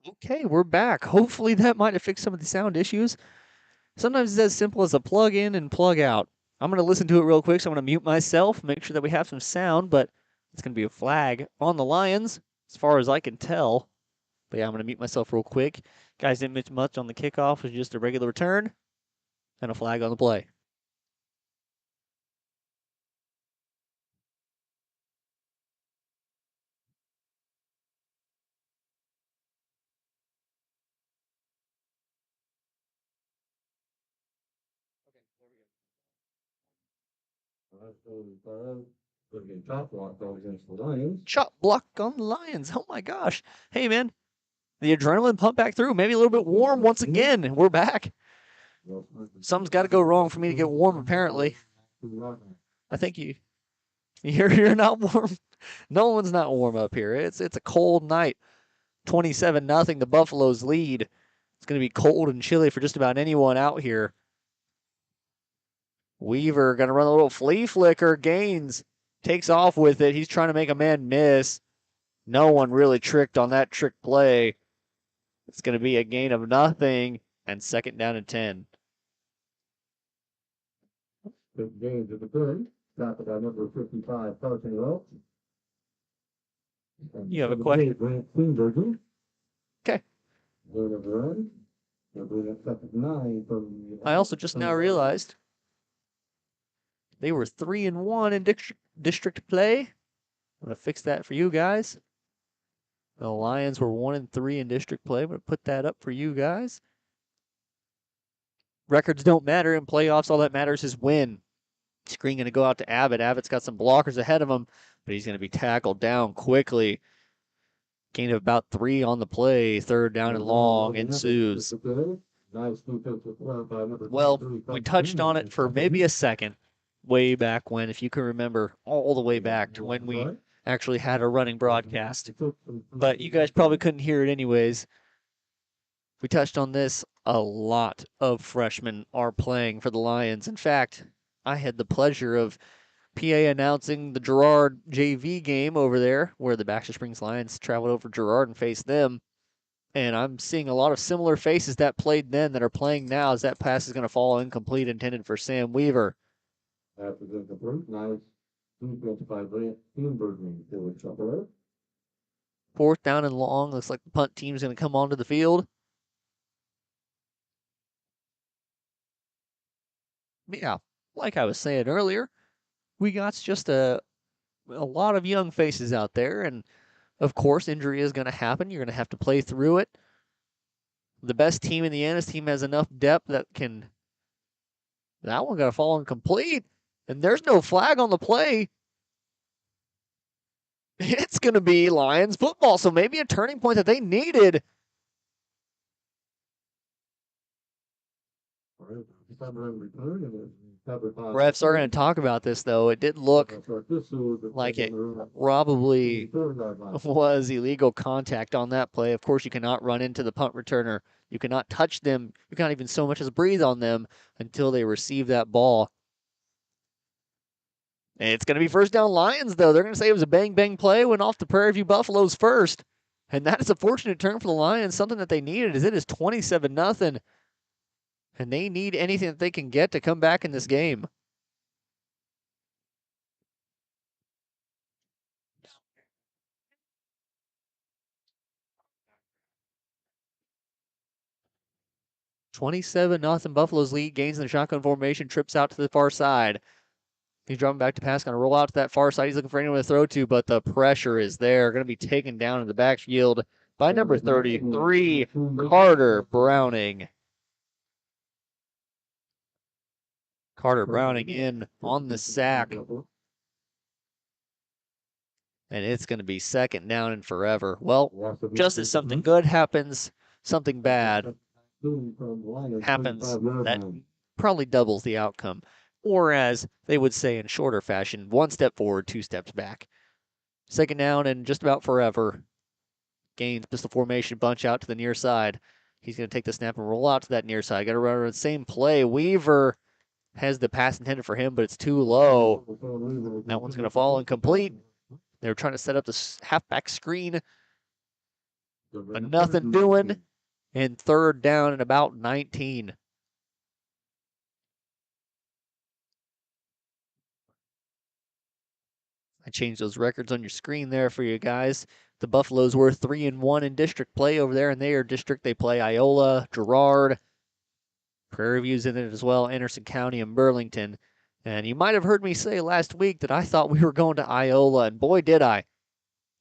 Okay, we're back. Hopefully that might have fixed some of the sound issues. Sometimes it's as simple as a plug in and plug out. I'm going to listen to it real quick, so I'm going to mute myself, make sure that we have some sound, but it's going to be a flag on the Lions, as far as I can tell. But yeah, I'm going to mute myself real quick. Guys didn't miss much on the kickoff. It was just a regular return and a flag on the play. Chop block on the Lions. Oh my gosh. Hey, man. The adrenaline pumped back through. Maybe a little bit warm once again. We're back. Something's got to go wrong for me to get warm, apparently. I think you're not warm. No one's not warm up here. It's a cold night. 27-0, the Buffaloes lead. It's going to be cold and chilly for just about anyone out here. Weaver going to run a little flea flicker. Gaines takes off with it. He's trying to make a man miss. No one really tricked on that trick play. It's going to be a gain of nothing and 2nd down and 10. Gaines at the 30. Stop at number 55, Carson Welch. You have a question? Okay. I also just now realized they were 3-1 in district play. I'm going to fix that for you guys. The Lions were 1-3 in district play. I'm going to put that up for you guys. Records don't matter in playoffs. All that matters is win. Screen going to go out to Abbott. Abbott's got some blockers ahead of him, but he's going to be tackled down quickly. Gain of about 3 on the play. 3rd down and long ensues. Well, we touched on it for maybe a second way back when, if you can remember, all the way back to when we actually had a running broadcast. But you guys probably couldn't hear it anyways. We touched on this. A lot of freshmen are playing for the Lions. In fact, I had the pleasure of PA announcing the Girard JV game over there, where the Baxter Springs Lions traveled over Girard and faced them. And I'm seeing a lot of similar faces that played then that are playing now, as that pass is going to fall incomplete, intended for Sam Weaver. After the complete, nice defense by Grant. 4th down and long. Looks like the punt team's going to come onto the field. Yeah, like I was saying earlier, we got just a lot of young faces out there, and of course, injury is going to happen. You're going to have to play through it. The best team in the Annis team has enough depth that can. That one got to fall incomplete, and there's no flag on the play. It's going to be Lions football, so maybe a turning point that they needed. Refs are going to talk about this, though. It did look like it probably was illegal contact on that play. Of course, you cannot run into the punt returner. You cannot touch them. You can't even so much as breathe on them until they receive that ball. And it's going to be 1st down Lions, though. They're going to say it was a bang-bang play, went off the Prairie View Buffaloes first. And that is a fortunate turn for the Lions, something that they needed, as it is 27-0. And they need anything that they can get to come back in this game. $27-0 Buffaloes lead, gains in the shotgun formation, trips out to the far side. He's dropping back to pass, going to roll out to that far side. He's looking for anyone to throw to, but the pressure is there. Going to be taken down in the backfield by number 33, Carter Browning. Carter Browning in on the sack. And it's going to be 2nd down and forever. Well, just as something good happens, something bad happens that probably doubles the outcome. Or as they would say in shorter fashion, 1 step forward, 2 steps back. 2nd down and just about forever. Gains pistol formation, bunch out to the near side. He's going to take the snap and roll out to that near side. Got to run the same play. Weaver has the pass intended for him, but it's too low. That one's going to fall incomplete. They were trying to set up the halfback screen. but nothing doing in third down and about 19. I changed those records on your screen there for you guys. The Buffaloes were 3-1 in district play over there, and they are district. They play Iola, Girard, Prairie View's in it as well, Anderson County, and Burlington. And you might have heard me say last week that I thought we were going to Iola, and boy, did I.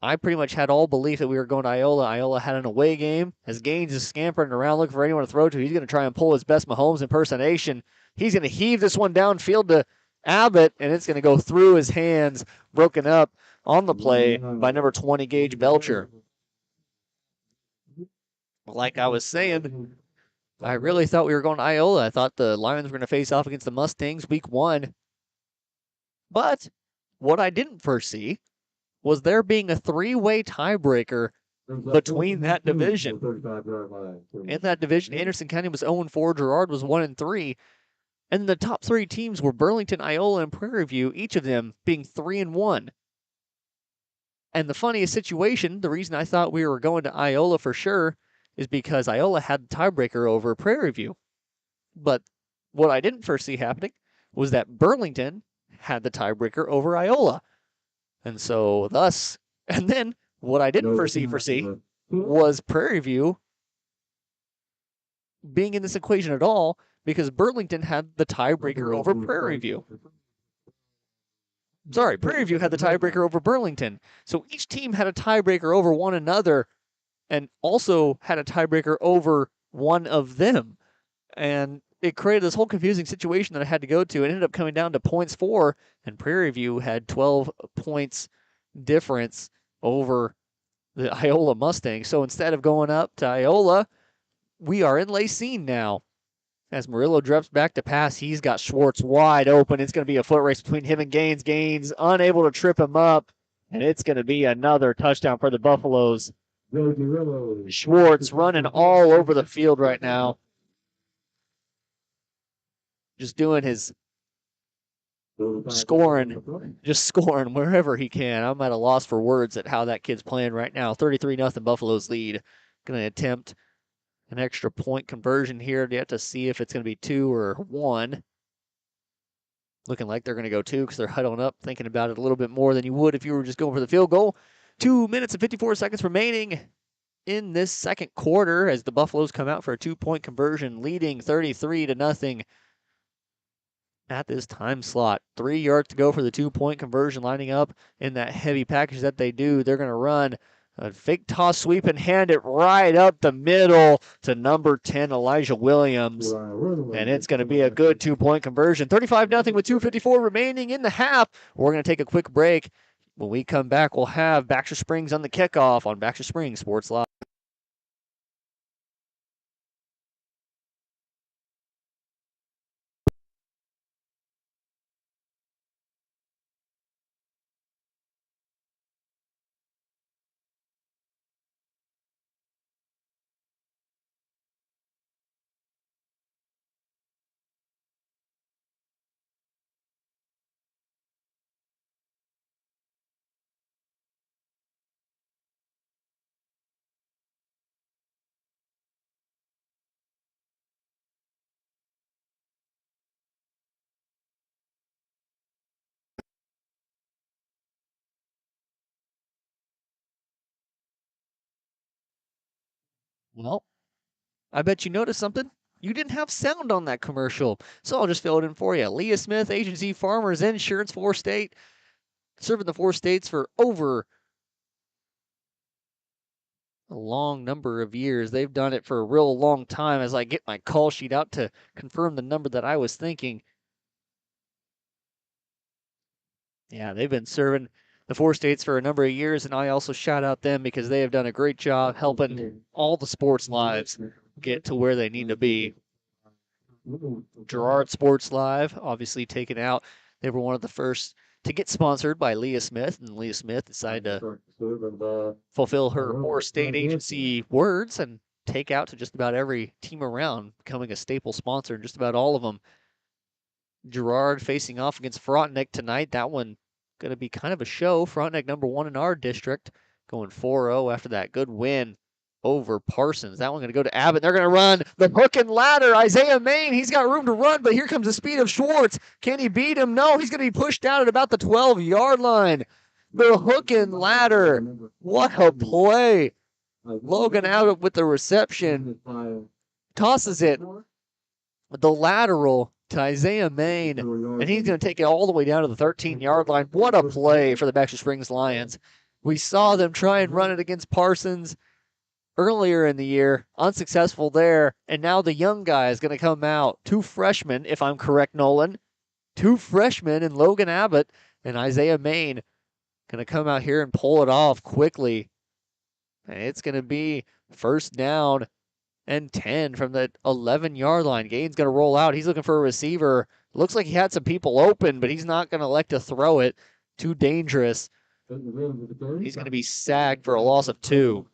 I pretty much had all belief that we were going to Iola. Iola had an away game. As Gaines is scampering around looking for anyone to throw to, he's going to try and pull his best Mahomes impersonation. He's going to heave this one downfield to Abbott, and it's going to go through his hands, broken up on the play by number 20, Gage Belcher. Like I was saying, I really thought we were going to Iola. I thought the Lions were going to face off against the Mustangs week 1. But what I didn't foresee was there being a 3-way tiebreaker between that division. In that division, Anderson County was 0-4, Girard was 1-3, and the top 3 teams were Burlington, Iola, and Prairie View, each of them being 3-1. And the funniest situation, the reason I thought we were going to Iola for sure, is because Iola had the tiebreaker over Prairie View. But what I didn't foresee happening was that Burlington had the tiebreaker over Iola. And so thus, and then what I didn't foresee was Prairie View being in this equation at all, because Burlington had the tiebreaker over Prairie View. Sorry, Prairie View had the tiebreaker over Burlington. So each team had a tiebreaker over one another and also had a tiebreaker over one of them. And it created this whole confusing situation that I had to go to. It ended up coming down to points for, and Prairie View had 12 points difference over the Iola Mustangs. So instead of going up to Iola, we are in Lacine now. As Murillo drops back to pass, he's got Schwartz wide open. It's going to be a foot race between him and Gaines. Gaines unable to trip him up, and it's going to be another touchdown for the Buffaloes. Schwartz running all over the field right now. Just doing his scoring wherever he can. I'm at a loss for words at how that kid's playing right now. 33-0 Buffaloes lead. Going to attempt an extra point conversion here. You have to see if it's going to be 2 or 1. Looking like they're going to go 2 because they're huddling up, thinking about it a little bit more than you would if you were just going for the field goal. 2 minutes and 54 seconds remaining in this second quarter as the Buffaloes come out for a 2-point conversion, leading 33-0 at this time slot. 3 yards to go for the 2-point conversion, lining up in that heavy package that they do. They're going to run a fake toss sweep and hand it right up the middle to number 10, Elijah Williams. And it's going to be a good 2-point conversion. 35-0 with 2:54 remaining in the half. We're going to take a quick break. When we come back, we'll have Baxter Springs on the kickoff on Baxter Springs Sports Live. Well, I bet you noticed something. You didn't have sound on that commercial, so I'll just fill it in for you. Leah Smith, Agency Farmers Insurance, 4-state, serving the 4 states for over a long number of years. They've done it for a real long time as I get my call sheet out to confirm the number that I was thinking. Yeah, they've been serving the 4 states for a number of years, and I also shout out them because they have done a great job helping all the sports lives get to where they need to be. Girard Sports Live, obviously taken out. They were one of the first to get sponsored by Leah Smith, and Leah Smith decided to fulfill her 4-state agency words and take out to just about every team around, becoming a staple sponsor in just about all of them. Girard facing off against Frontenac tonight. That one going to be kind of a show. Frontenac number 1 in our district, going 4-0 after that good win over Parsons. That one going to go to Abbott. They're going to run the hook and ladder. Isaiah Main, he's got room to run, but here comes the speed of Schwartz. Can he beat him? No, he's going to be pushed down at about the 12-yard line. The hook and ladder. What a play. Logan Abbott with the reception. Tosses it with the lateral to Isaiah Main, and he's going to take it all the way down to the 13-yard line. What a play for the Baxter Springs Lions. We saw them try and run it against Parsons earlier in the year, unsuccessful there, and now the young guy is going to come out. 2 freshmen, if I'm correct, Nolan. 2 freshmen in Logan Abbott and Isaiah Main going to come out here and pull it off quickly. And it's going to be first down and 10 from the 11-yard line. Gaines going to roll out. He's looking for a receiver. Looks like he had some people open, but he's not going to elect to throw it. Too dangerous. He's going to be sacked for a loss of 2.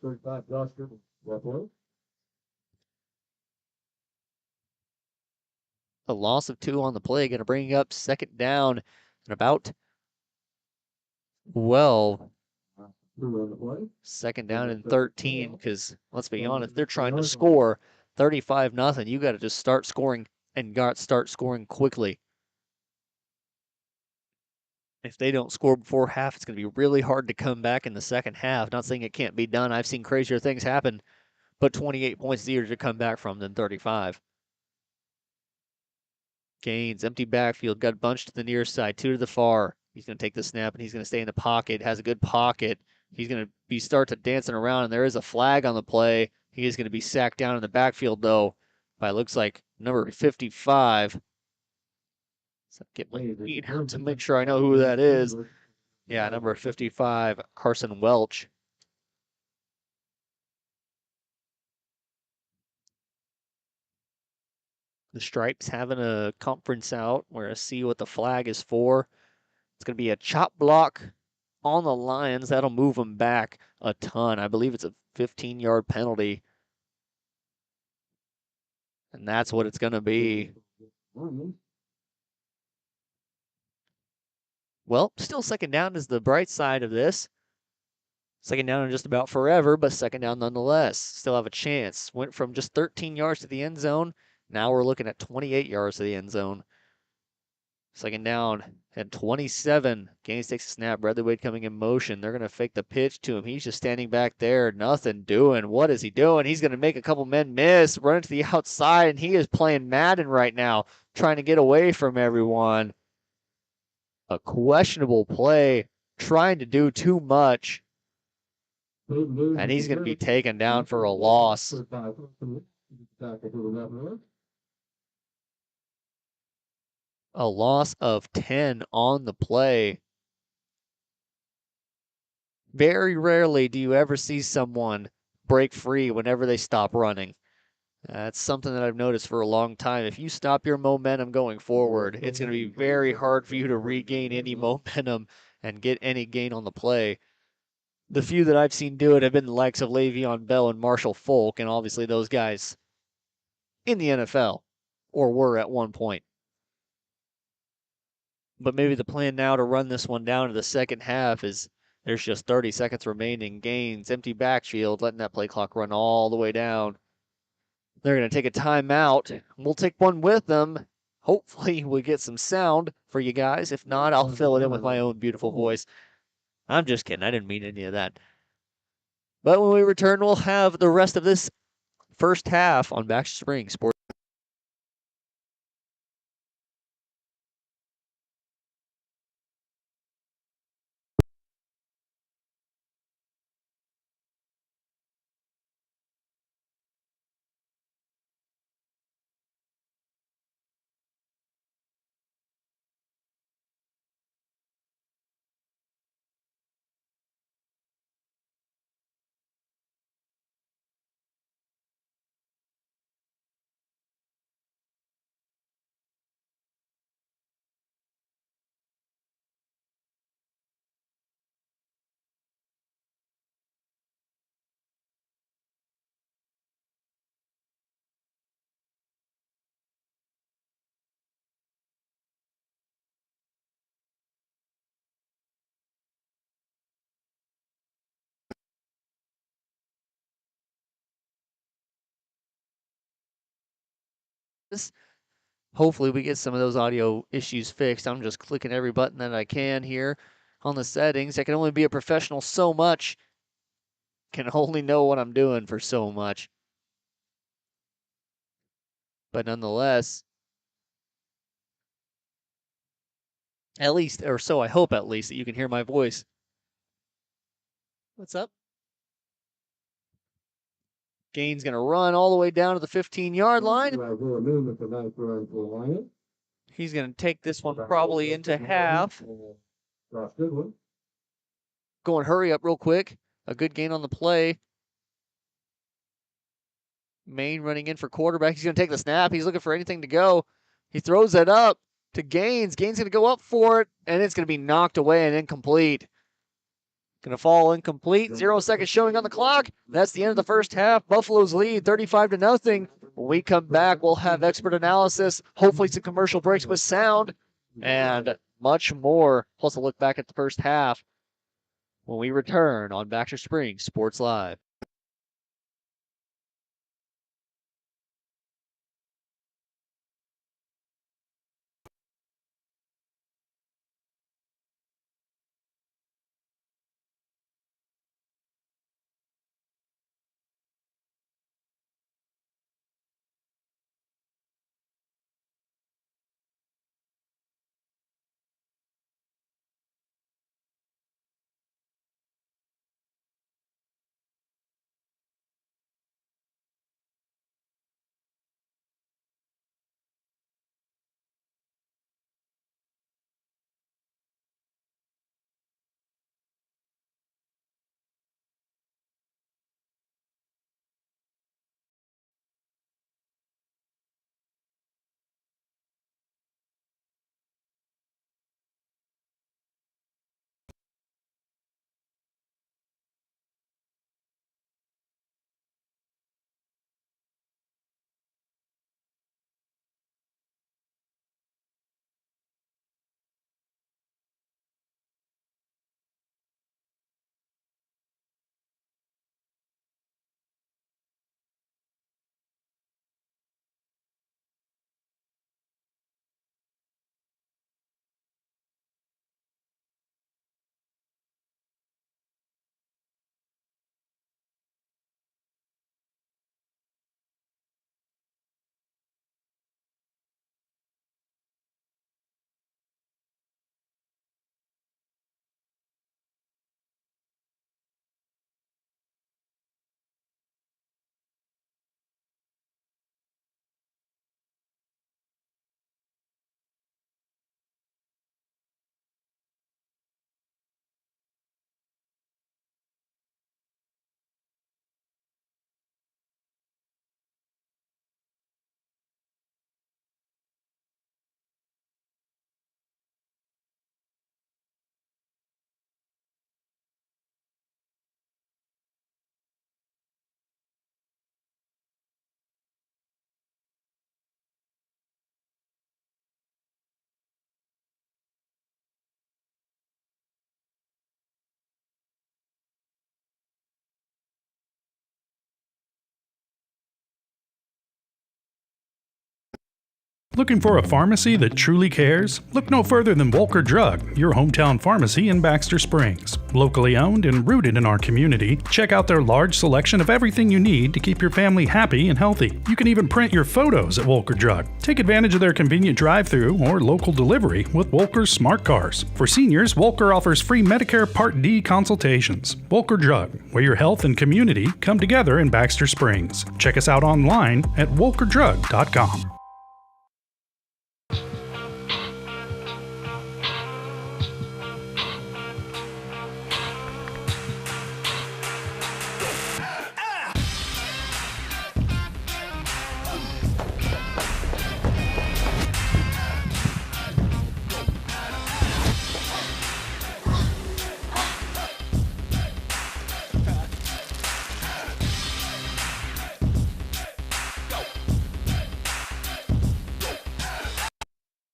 A loss of 2 on the play. Going to bring up second down and about 12. Second down and 13, because let's be honest, they're trying to score 35-0. You got to just start scoring and start scoring quickly. If they don't score before half, it's going to be really hard to come back in the second half. Not saying it can't be done. I've seen crazier things happen, but 28 points is easier to come back from than 35. Gaines, empty backfield, got bunched to the near side, 2 to the far. He's going to take the snap, and he's going to stay in the pocket, has a good pocket. He's going to start to dancing around, and there is a flag on the play. He is going to be sacked down in the backfield, though, by looks like number 55. So get my feet out to make sure I know who that is. Yeah, number 55, Carson Welch. The Stripes having a conference out where I see what the flag is for. It's going to be a chop block on the Lions. That'll move them back a ton. I believe it's a 15-yard penalty. And that's what it's going to be. Well, still second down is the bright side of this. Second down in just about forever, but second down nonetheless. Still have a chance. Went from just 13 yards to the end zone. Now we're looking at 28 yards to the end zone. Second down at 27. Gaines takes a snap. Bradley Wade coming in motion. They're going to fake the pitch to him. He's just standing back there. Nothing doing. What is he doing? He's going to make a couple men miss. Run to the outside, and he is playing Madden right now, trying to get away from everyone. A questionable play. Trying to do too much. And he's going to be taken down for a loss. A loss of 10 on the play. Very rarely do you ever see someone break free whenever they stop running. That's something that I've noticed for a long time. If you stop your momentum going forward, it's going to be very hard for you to regain any momentum and get any gain on the play. The few that I've seen do it have been the likes of Le'Veon Bell and Marshall Faulk, and obviously those guys in the NFL, or were at one point. But maybe the plan now to run this one down to the second half is there's just 30 seconds remaining. Gaines, empty backfield, letting that play clock run all the way down. They're going to take a timeout. We'll take one with them. Hopefully we get some sound for you guys. If not, I'll fill it in with my own beautiful voice. I'm just kidding. I didn't mean any of that. But when we return, we'll have the rest of this first half on Baxter Springs Sports. Hopefully we get some of those audio issues fixed. I'm just clicking every button that I can here on the settings. I can only be a professional so much. Can only know what I'm doing for so much. But nonetheless, at least, or so I hope at least, that you can hear my voice. What's up? Gain's going to run all the way down to the 15-yard line. He's going to take this one probably into half. Going hurry up real quick. A good gain on the play. Maine running in for quarterback. He's going to take the snap. He's looking for anything to go. He throws it up to Gaines. Gaines going to go up for it, and it's going to be knocked away and incomplete. Going to fall incomplete. 0 seconds showing on the clock. That's the end of the first half. Buffalo's lead 35-0. When we come back, we'll have expert analysis, hopefully some commercial breaks with sound, and much more. Plus a look back at the first half when we return on Baxter Springs Sports Live. Looking for a pharmacy that truly cares? Look no further than Volker Drug, your hometown pharmacy in Baxter Springs. Locally owned and rooted in our community, check out their large selection of everything you need to keep your family happy and healthy. You can even print your photos at Volker Drug. Take advantage of their convenient drive-thru or local delivery with Volker's Smart Cars. For seniors, Volker offers free Medicare Part D consultations. Volker Drug, where your health and community come together in Baxter Springs. Check us out online at volkerdrug.com.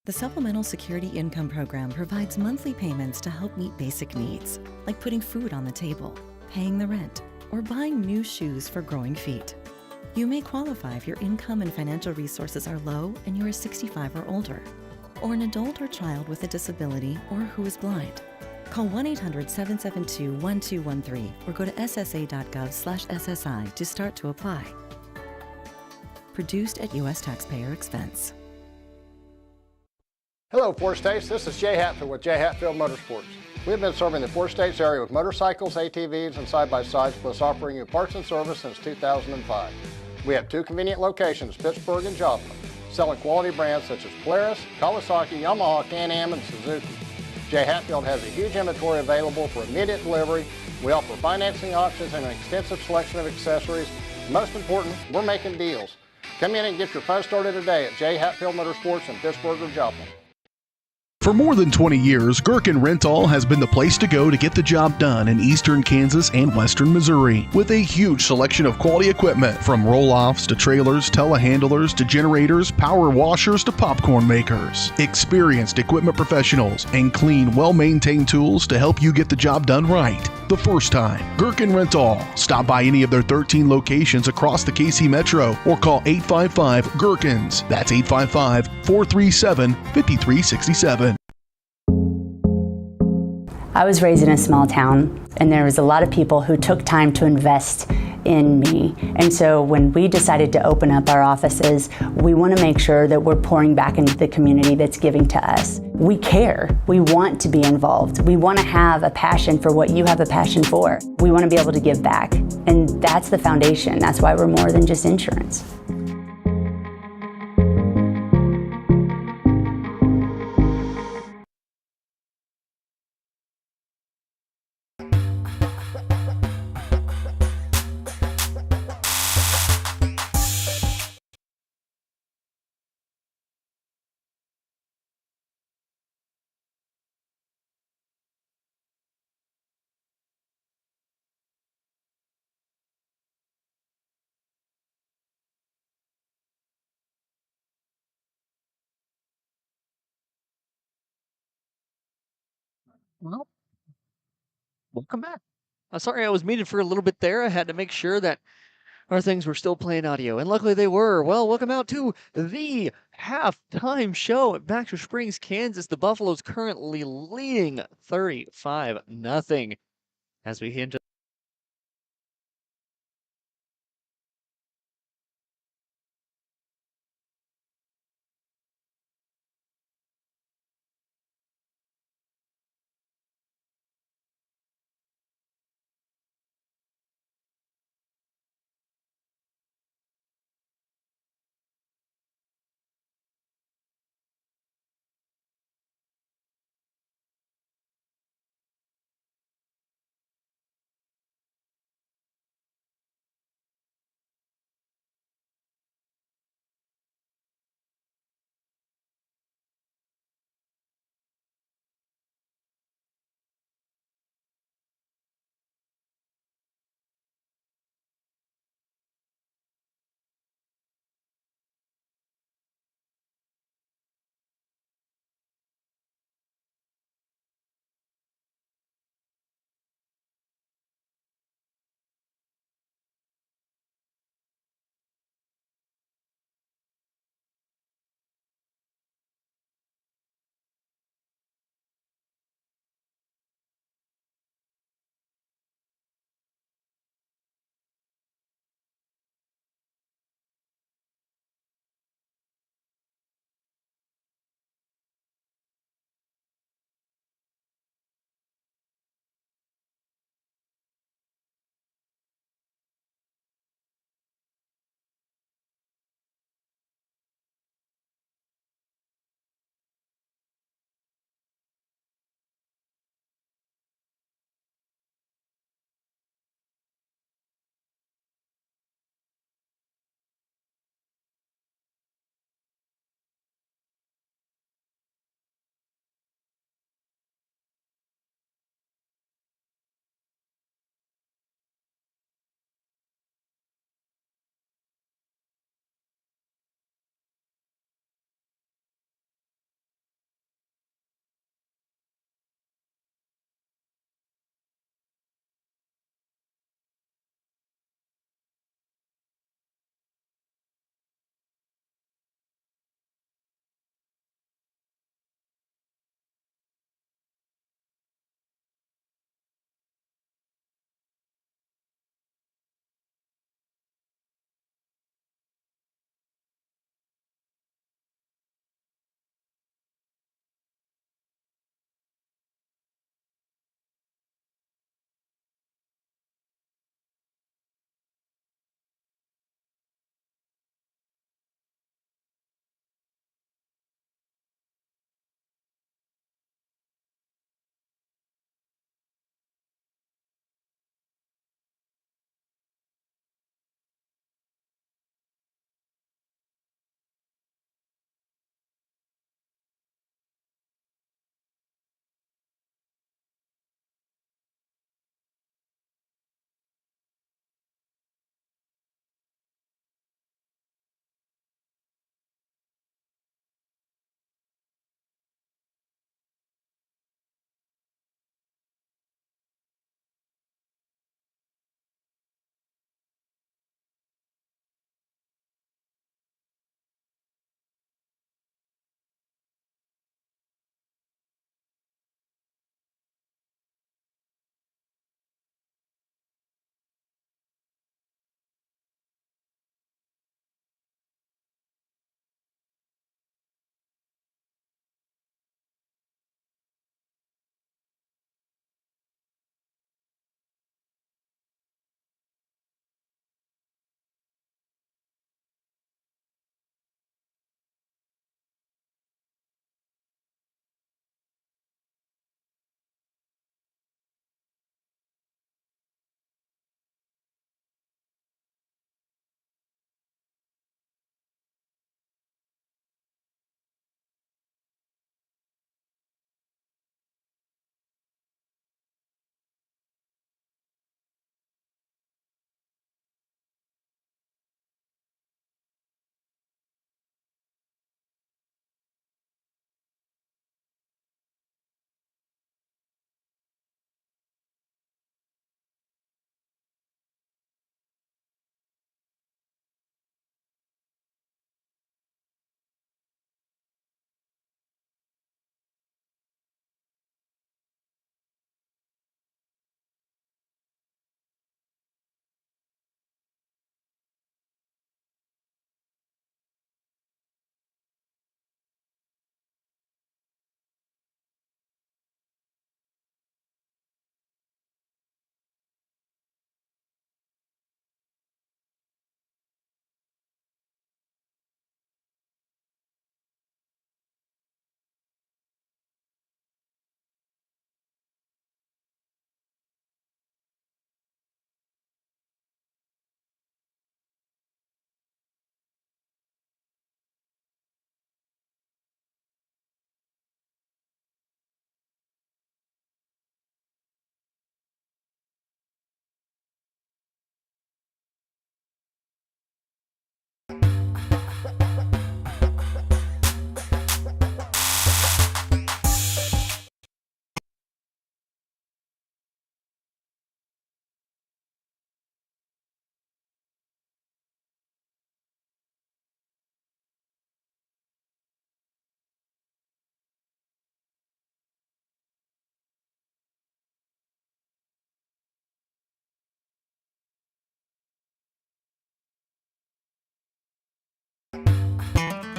The Supplemental Security Income Program provides monthly payments to help meet basic needs, like putting food on the table, paying the rent, or buying new shoes for growing feet. You may qualify if your income and financial resources are low and you are 65 or older, or an adult or child with a disability or who is blind. Call 1-800-772-1213 or go to ssa.gov/SSI to start to apply. Produced at U.S. taxpayer expense. Hello, Four States. This is Jay Hatfield with Jay Hatfield Motorsports. We've been serving the Four States area with motorcycles, ATVs, and side-by-sides, plus offering you parts and service since 2005. We have 2 convenient locations, Pittsburgh and Joplin, selling quality brands such as Polaris, Kawasaki, Yamaha, Can-Am, and Suzuki. Jay Hatfield has a huge inventory available for immediate delivery. We offer financing options and an extensive selection of accessories. Most important, we're making deals. Come in and get your fun started today at Jay Hatfield Motorsports in Pittsburgh or Joplin. For more than 20 years, Gherkin Rental has been the place to go to get the job done in eastern Kansas and western Missouri. With a huge selection of quality equipment, from roll-offs to trailers, telehandlers to generators, power washers to popcorn makers. Experienced equipment professionals and clean, well-maintained tools to help you get the job done right the first time. Gherkin Rental. Stop by any of their 13 locations across the KC Metro or call 855-GHERKINS. That's 855-437-5367. I was raised in a small town, and there was a lot of people who took time to invest in me. And so when we decided to open up our offices, we want to make sure that we're pouring back into the community that's giving to us. We care. We want to be involved. We want to have a passion for what you have a passion for. We want to be able to give back. And that's the foundation. That's why we're more than just insurance. Well, welcome back. Sorry I was muted for a little bit there. I had to make sure that our things were still playing audio, and luckily they were. Well, welcome out to the halftime show at Baxter Springs, Kansas. The Buffaloes currently leading 35-0 as we hit into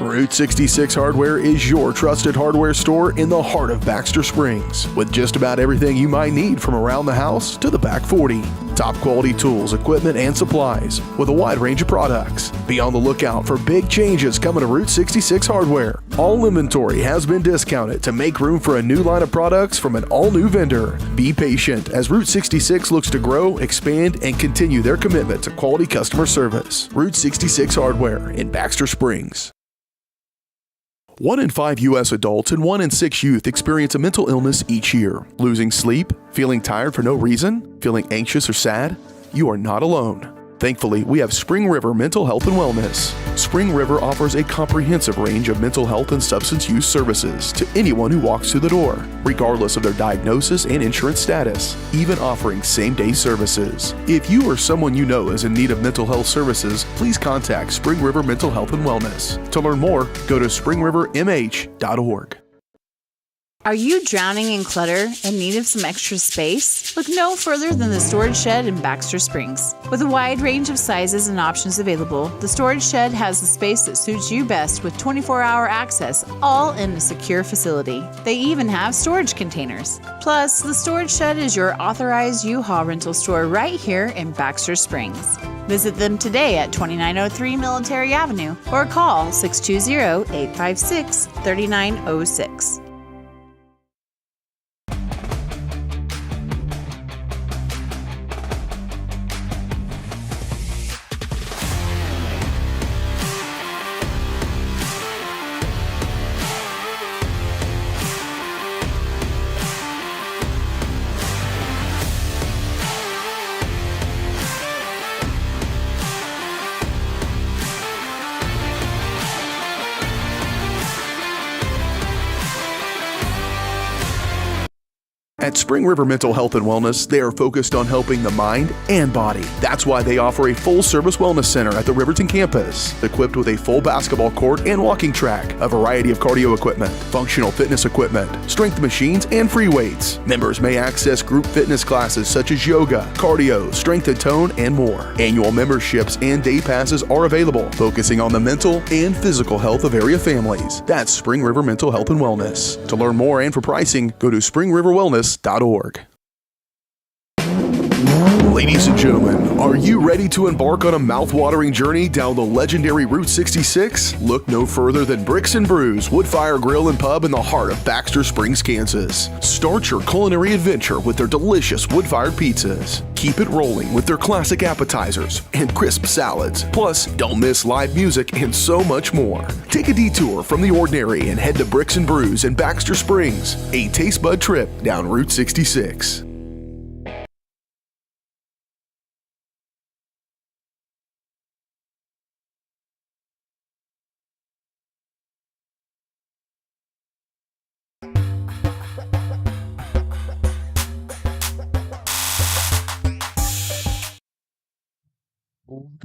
Route 66 Hardware is your trusted hardware store in the heart of Baxter Springs, with just about everything you might need from around the house to the back 40. Top quality tools, equipment, and supplies with a wide range of products. Be on the lookout for big changes coming to Route 66 Hardware. All inventory has been discounted to make room for a new line of products from an all-new vendor. Be patient as Route 66 looks to grow, expand, and continue their commitment to quality customer service. Route 66 Hardware in Baxter Springs. 1 in 5 U.S. adults and 1 in 6 youth experience a mental illness each year. Losing sleep? Feeling tired for no reason? Feeling anxious or sad? You are not alone. Thankfully, we have Spring River Mental Health and Wellness. Spring River offers a comprehensive range of mental health and substance use services to anyone who walks through the door, regardless of their diagnosis and insurance status, even offering same-day services. If you or someone you know is in need of mental health services, please contact Spring River Mental Health and Wellness. To learn more, go to springrivermh.org. Are you drowning in clutter and need of some extra space? Look no further than the Storage Shed in Baxter Springs. With a wide range of sizes and options available, the Storage Shed has the space that suits you best with 24-hour access, all in a secure facility. They even have storage containers. Plus, the Storage Shed is your authorized U-Haul rental store right here in Baxter Springs. Visit them today at 2903 Military Avenue or call 620-856-3906. At Spring River Mental Health and Wellness, they are focused on helping the mind and body. That's why they offer a full-service wellness center at the Riverton campus, equipped with a full basketball court and walking track, a variety of cardio equipment, functional fitness equipment, strength machines, and free weights. Members may access group fitness classes such as yoga, cardio, strength and tone, and more. Annual memberships and day passes are available, focusing on the mental and physical health of area families. That's Spring River Mental Health and Wellness. To learn more and for pricing, go to springriverwellness.org. Ladies and gentlemen, are you ready to embark on a mouth-watering journey down the legendary Route 66? Look no further than Bricks and Brews Woodfire Grill and Pub in the heart of Baxter Springs, Kansas. Start your culinary adventure with their delicious wood-fired pizzas. Keep it rolling with their classic appetizers and crisp salads. Plus, don't miss live music and so much more. Take a detour from the ordinary and head to Bricks and Brews in Baxter Springs, a taste bud trip down Route 66.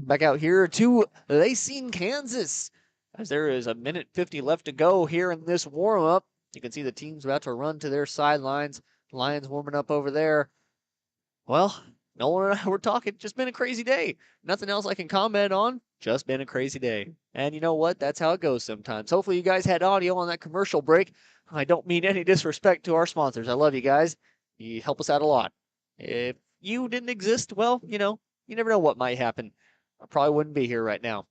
Back out here to Lacine, Kansas, as there is a minute 50 left to go here in this warm-up. You can see the team's about to run to their sidelines. Lions warming up over there. Well, Nolan and I were talking. Just been a crazy day. Nothing else I can comment on. Just been a crazy day. And you know what? That's how it goes sometimes. Hopefully you guys had audio on that commercial break. I don't mean any disrespect to our sponsors. I love you guys. You help us out a lot. If you didn't exist, well, you never know what might happen. I probably wouldn't be here right now.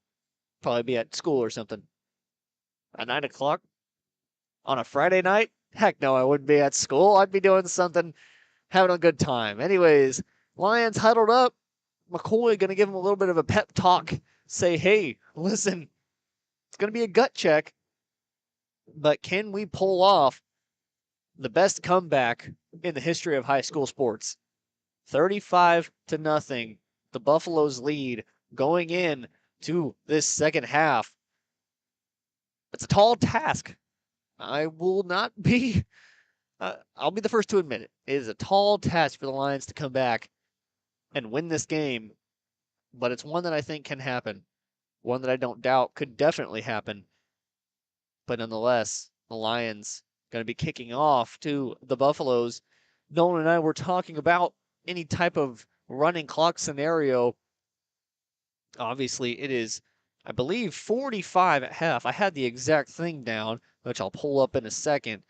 Probably be at school or something. At 9 o'clock on a Friday night? Heck no, I wouldn't be at school. I'd be doing something, having a good time. Anyways, Lions huddled up. McCoy going to give him a little bit of a pep talk. Say, hey, listen, it's going to be a gut check. But can we pull off the best comeback in the history of high school sports? 35-0. The Buffaloes lead going in to this second half. It's a tall task. I will not be, I'll be the first to admit it. It is a tall task for the Lions to come back and win this game, but it's one that I think can happen. One that I don't doubt could definitely happen. But nonetheless, the Lions going to be kicking off to the Buffaloes. Nolan and I were talking about any type of running clock scenario. Obviously, it is I believe 45 at half. I had the exact thing down, which I'll pull up in a second.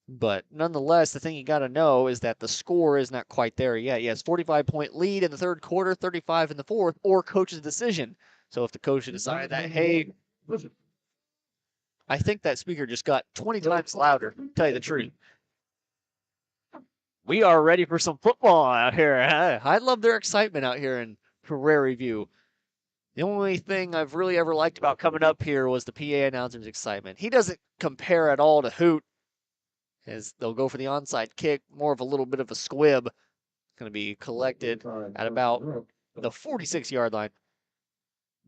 But nonetheless, the thing you got to know is that the score is not quite there yet. Yes, 45-point lead in the third quarter, 35 in the fourth, or coach's decision. So if the coach decided that, hey, I think that speaker just got 20 times louder, to tell you the truth. We are ready for some football out here. I love their excitement out here in Prairie View. The only thing I've really ever liked about coming up here was the PA announcer's excitement. He doesn't compare at all to Hoot, as they'll go for the onside kick, more of a little bit of a squib. Going to be collected at about the 46-yard line.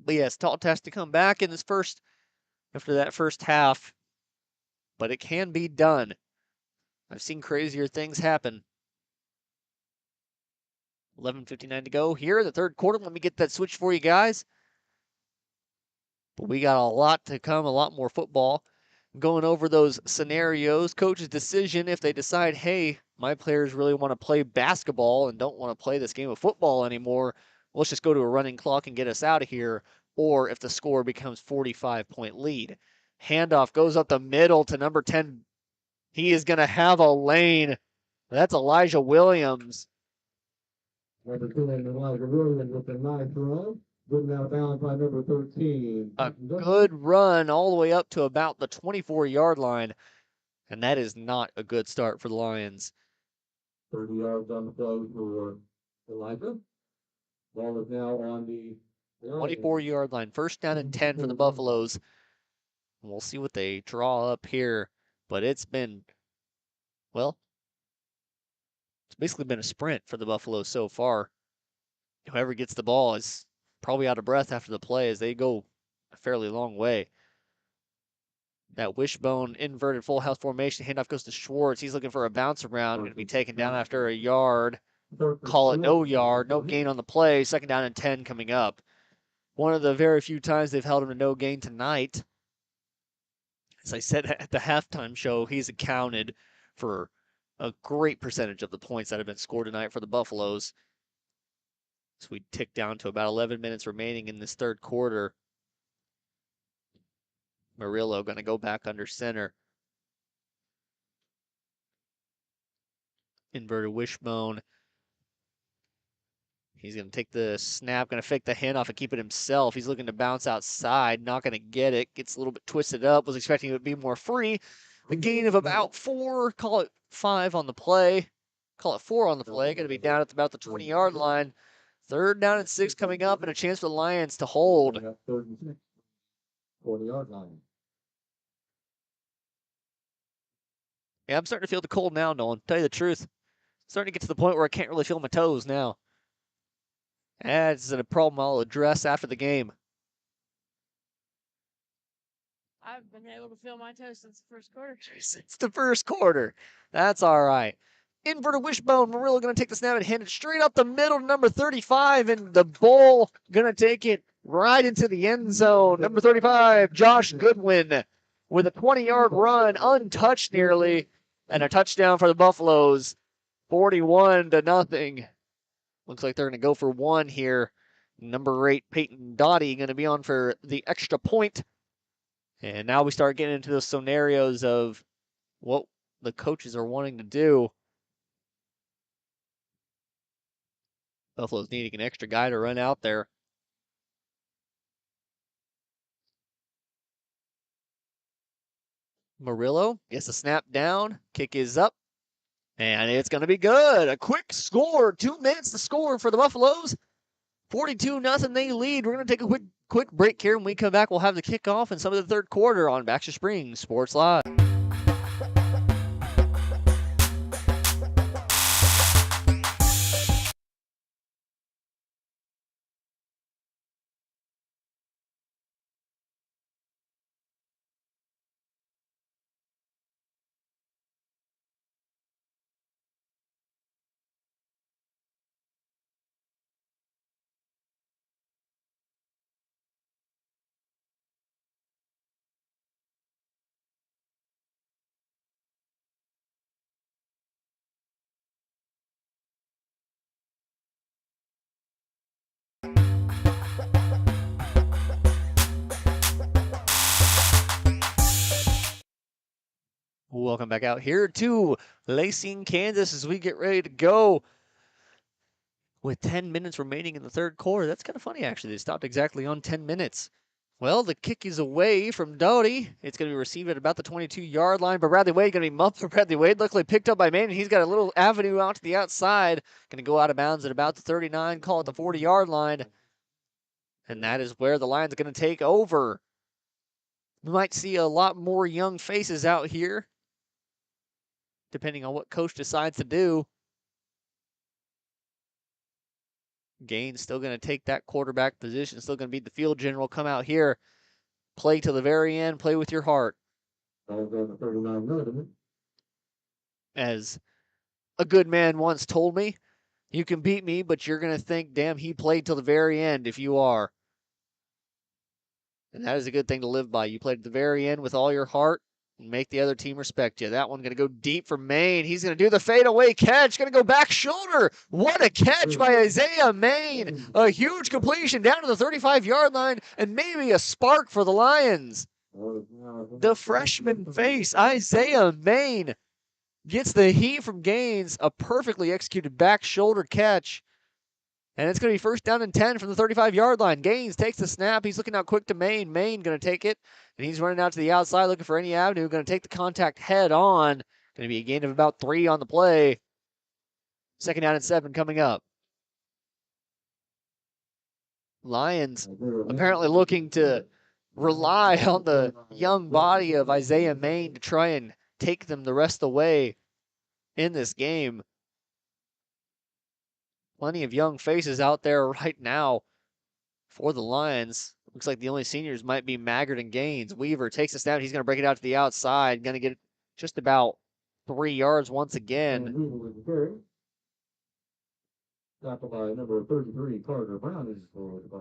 But yes, tall task to come back in this after that first half, but it can be done. I've seen crazier things happen. 11:59 to go here, the third quarter. Let me get that switch for you guys. But we got a lot to come, a lot more football. Going over those scenarios, coach's decision if they decide, hey, my players really want to play basketball and don't want to play this game of football anymore, let's just go to a running clock and get us out of here. Or if the score becomes 45-point lead. Handoff goes up the middle to number 10. He is going to have a lane. That's Elijah Williams. Number 2, Elijah Williams with a nice run. Good out of bounds by number 13. A good run all the way up to about the 24-yard line. And that is not a good start for the Lions. 30 yards on the play for Elijah. Ball is now on the 24-yard line. First down and 10 for the Buffaloes. We'll see what they draw up here. But it's been, well, it's basically been a sprint for the Buffaloes so far. Whoever gets the ball is probably out of breath after the play as they go a fairly long way. That wishbone inverted full house formation. Handoff goes to Schwartz. He's looking for a bounce around. Going to be taken down after a yard. Call it no yard. No gain on the play. Second down and 10 coming up. One of the very few times they've held him to no gain tonight. As I said at the halftime show, he's accounted for a great percentage of the points that have been scored tonight for the Buffaloes. So we tick down to about 11 minutes remaining in this third quarter. Murillo going to go back under center. Inverted wishbone. He's going to take the snap, going to fake the handoff and keep it himself. He's looking to bounce outside, not going to get it. Gets a little bit twisted up. Was expecting it to be more free. A gain of about 4, call it 5 on the play. Call it 4 on the play. Going to be down at about the 20-yard line. Third down and 6 coming up, and a chance for the Lions to hold. 40-yard line. Yeah, I'm starting to feel the cold now, Nolan. Tell you the truth. Starting to get to the point where I can't really feel my toes now. That's a problem I'll address after the game. I've been able to feel my toes since the first quarter. It's the first quarter. That's all right. Inverted wishbone. Murillo going to take the snap and hand it straight up the middle to number 35, and the Bull going to take it right into the end zone. Number 35, Josh Goodwin, with a 20-yard run, untouched nearly, and a touchdown for the Buffaloes, 41-0. Looks like they're going to go for 1 here. Number 8, Peyton Doughty, going to be on for the extra point. And now we start getting into those scenarios of what the coaches are wanting to do. Buffalo's needing an extra guy to run out there. Murillo gets a snap down. Kick is up. And it's going to be good. A quick score. 2 minutes to score for the Buffaloes. 42-0 they lead. We're going to take a quick break here. When we come back, we'll have the kickoff and some of the third quarter on Baxter Springs Sports Live. Welcome back out here to Lacing, Kansas as we get ready to go with 10 minutes remaining in the third quarter. That's kind of funny, actually. They stopped exactly on 10 minutes. Well, the kick is away from Doty. It's going to be received at about the 22-yard line, but Bradley Wade going to be muffed for Bradley Wade. Luckily picked up by Maine, and he's got a little avenue out to the outside. Going to go out of bounds at about the 39, call it the 40-yard line. And that is where the Lions are going to take over. We might see a lot more young faces out here, depending on what coach decides to do. Gaines still going to take that quarterback position, still going to be the field general. Come out here, play to the very end, play with your heart. As a good man once told me, you can beat me, but you're going to think, damn, he played till the very end if you are. And that is a good thing to live by. You played to the very end with all your heart and make the other team respect you. That one going to go deep for Maine. He's going to do the fadeaway catch. Going to go back shoulder. What a catch by Isaiah Maine. A huge completion down to the 35-yard line and maybe a spark for the Lions. The freshman face, Isaiah Maine, gets the heat from Gaines. A perfectly executed back shoulder catch. And it's going to be first down and 10 from the 35-yard line. Gaines takes the snap. He's looking out quick to Maine. Maine going to take it, and he's running out to the outside looking for any avenue. Going to take the contact head on. Going to be a gain of about 3 on the play. Second down and 7 coming up. Lions apparently looking to rely on the young body of Isaiah Maine to try and take them the rest of the way in this game. Plenty of young faces out there right now for the Lions. Looks like the only seniors might be Maggard and Gaines. Weaver takes a snap. He's going to break it out to the outside. Going to get just about 3 yards once again.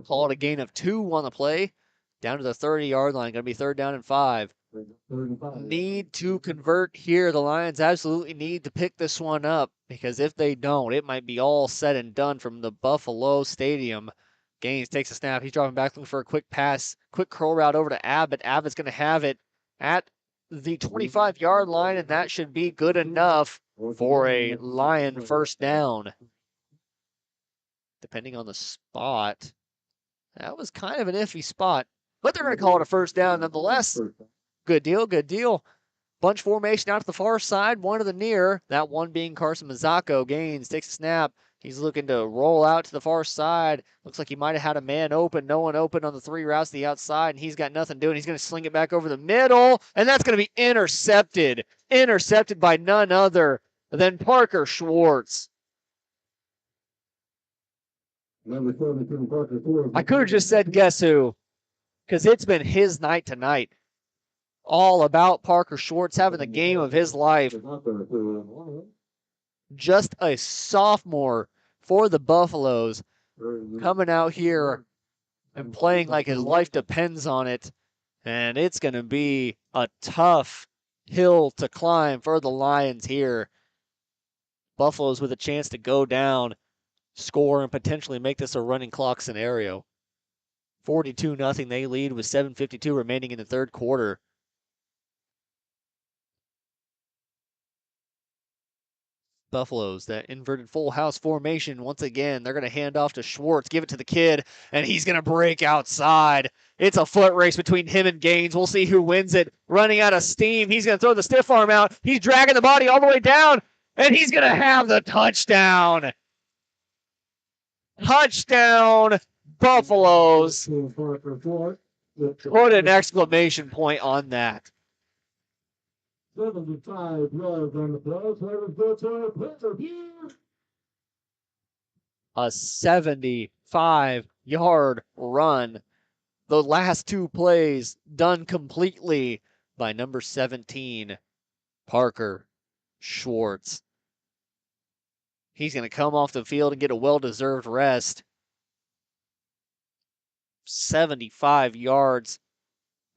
Call it a gain of 2 on the play. Down to the 30-yard line. Going to be third down and 5. Need to convert here. The Lions absolutely need to pick this one up, because if they don't, it might be all said and done from the Buffalo Stadium. Gaines takes a snap. He's dropping back looking for a quick pass. Quick curl route over to Abbott. Abbott's going to have it at the 25-yard line, and that should be good enough for a Lion first down. Depending on the spot. That was kind of an iffy spot, but they're going to call it a first down nonetheless. Good deal, good deal. Bunch formation out to the far side, one to the near. That one being Carson Mazzocco. Gaines takes a snap. He's looking to roll out to the far side. Looks like he might have had a man open. No one open on the 3 routes to the outside, and he's got nothing doing. He's going to sling it back over the middle, and that's going to be intercepted. Intercepted by none other than Parker Schwartz. I could have just said guess who, because it's been his night tonight. All about Parker Schwartz having the game of his life. Just a sophomore for the Buffaloes, coming out here and playing like his life depends on it. And it's going to be a tough hill to climb for the Lions here. Buffaloes with a chance to go down, score, and potentially make this a running clock scenario. 42-0, they lead with 7:52 remaining in the third quarter. Buffaloes, that inverted full house formation once again. They're going to hand off to Schwartz, give it to the kid, and he's going to break outside. It's a foot race between him and Gaines. We'll see who wins it. Running out of steam. He's going to throw the stiff arm out. He's dragging the body all the way down, and he's going to have the touchdown. Touchdown, Buffaloes. Put an exclamation point on that. 75 yards on the play. A 75-yard run. The last 2 plays done completely by number 17, Parker Schwartz. He's going to come off the field and get a well-deserved rest. 75 yards.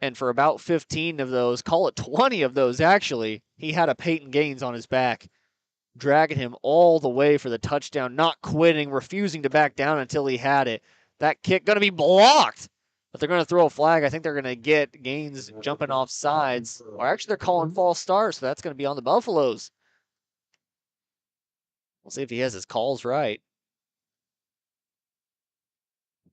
And for about 15 of those, call it 20 of those actually, he had a Peyton Gaines on his back, dragging him all the way for the touchdown, not quitting, refusing to back down until he had it. That kick going to be blocked But they're going to throw a flag. I think they're going to get Gaines jumping off sides. Or actually, they're calling false start, so that's going to be on the Buffaloes. We'll see if he has his calls right.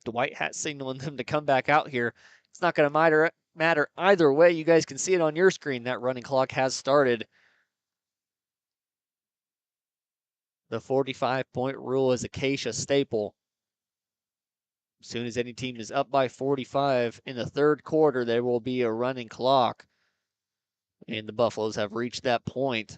The white hat signaling them to come back out here. It's not going to matter either way. You guys can see it on your screen. That running clock has started. The 45-point rule is Acacia staple. As soon as any team is up by 45 in the third quarter, there will be a running clock. And the Buffaloes have reached that point.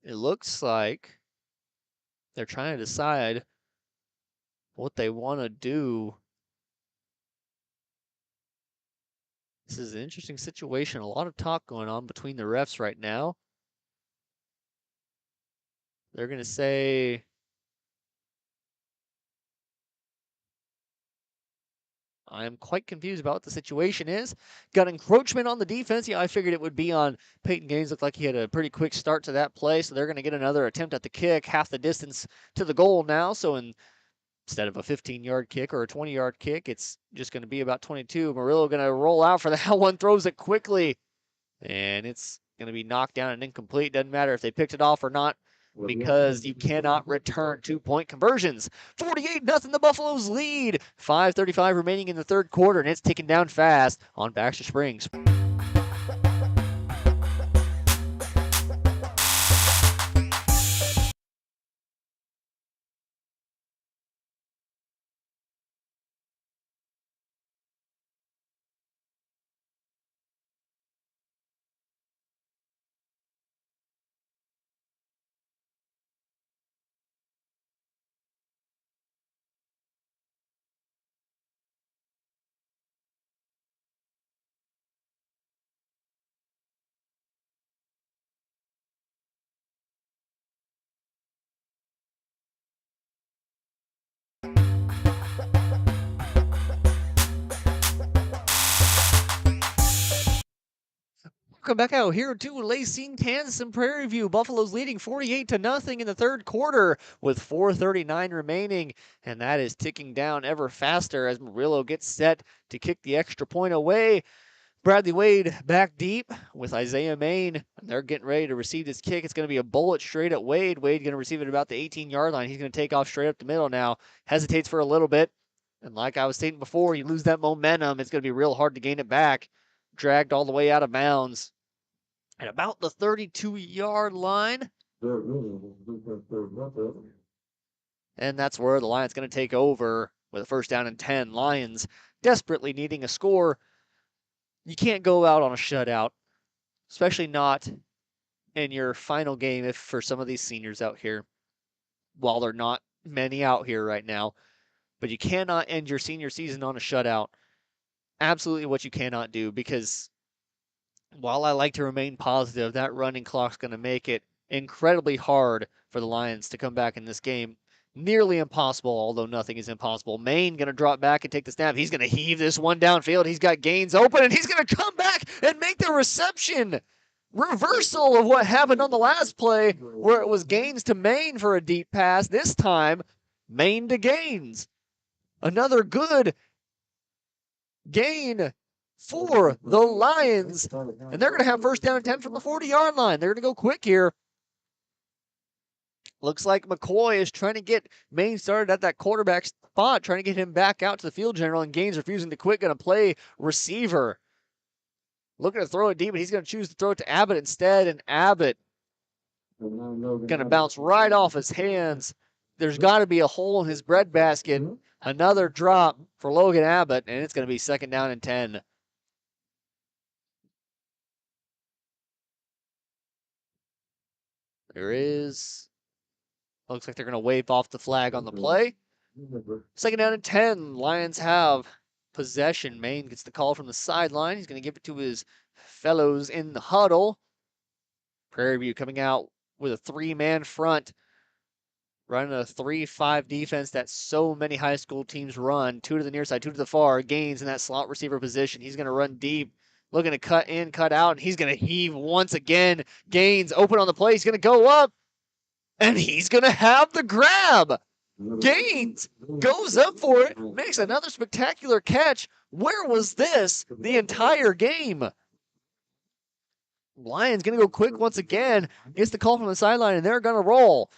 It looks like they're trying to decide what they want to do. This is an interesting situation. A lot of talk going on between the refs right now. They're going to say, I'm quite confused about what the situation is. Got encroachment on the defense. Yeah, I figured it would be on Peyton Gaines. Looked like he had a pretty quick start to that play, so they're going to get another attempt at the kick, half the distance to the goal now. So instead of a 15-yard kick or a 20-yard kick, it's just going to be about 22. Murillo going to roll out for that one, throws it quickly, and it's going to be knocked down and incomplete. Doesn't matter if they picked it off or not, because you cannot return 2-point conversions. 48-0, the Buffaloes lead. 5:35 remaining in the third quarter, and it's ticking down fast on Baxter Springs. Welcome back out here to Lacing, Kansas and Prairie View. Buffaloes leading 48-0 in the third quarter with 4:39 remaining, and that is ticking down ever faster as Murillo gets set to kick the extra point away. Bradley Wade back deep with Isaiah Main, and they're getting ready to receive this kick. It's going to be a bullet straight at Wade. Wade going to receive it about the 18-yard line. He's going to take off straight up the middle now. Hesitates for a little bit, and like I was stating before, you lose that momentum, it's going to be real hard to gain it back. Dragged all the way out of bounds at about the 32-yard line. And that's where the Lions going to take over with a first down and 10. Lions desperately needing a score. You can't go out on a shutout, especially not in your final game if for some of these seniors out here, while there are not many out here right now. But you cannot end your senior season on a shutout. Absolutely what you cannot do, because while I like to remain positive, that running clock's going to make it incredibly hard for the Lions to come back in this game. Nearly impossible, although nothing is impossible. Maine going to drop back and take the snap. He's going to heave this one downfield. He's got Gaines open, and he's going to come back and make the reception. Reversal of what happened on the last play, where it was Gaines to Maine for a deep pass. This time, Maine to Gaines. Another good gain for the Lions. And they're going to have first down and 10 from the 40-yard line. They're going to go quick here. Looks like McCoy is trying to get Maine started at that quarterback spot, trying to get him back out to the field general, and Gaines refusing to quit, going to play receiver. Looking to throw it deep, but he's going to choose to throw it to Abbott instead, and Abbott going to bounce right off his hands. There's got to be a hole in his breadbasket. Another drop for Logan Abbott, and it's going to be second down and 10. There is. Looks like they're going to wave off the flag on the play. Second down and 10. Lions have possession. Maine gets the call from the sideline. He's going to give it to his fellows in the huddle. Prairie View coming out with a 3-man front, running a 3-5 defense that so many high school teams run. 2 to the near side, 2 to the far. Gaines in that slot receiver position. He's going to run deep. looking to cut in, cut out, and he's going to heave once again. Gaines open on the play. He's going to go up, and he's going to have the grab. Gaines goes up for it, makes another spectacular catch. Where was this the entire game? Lions going to go quick once again. Gets the call from the sideline, and they're going to roll.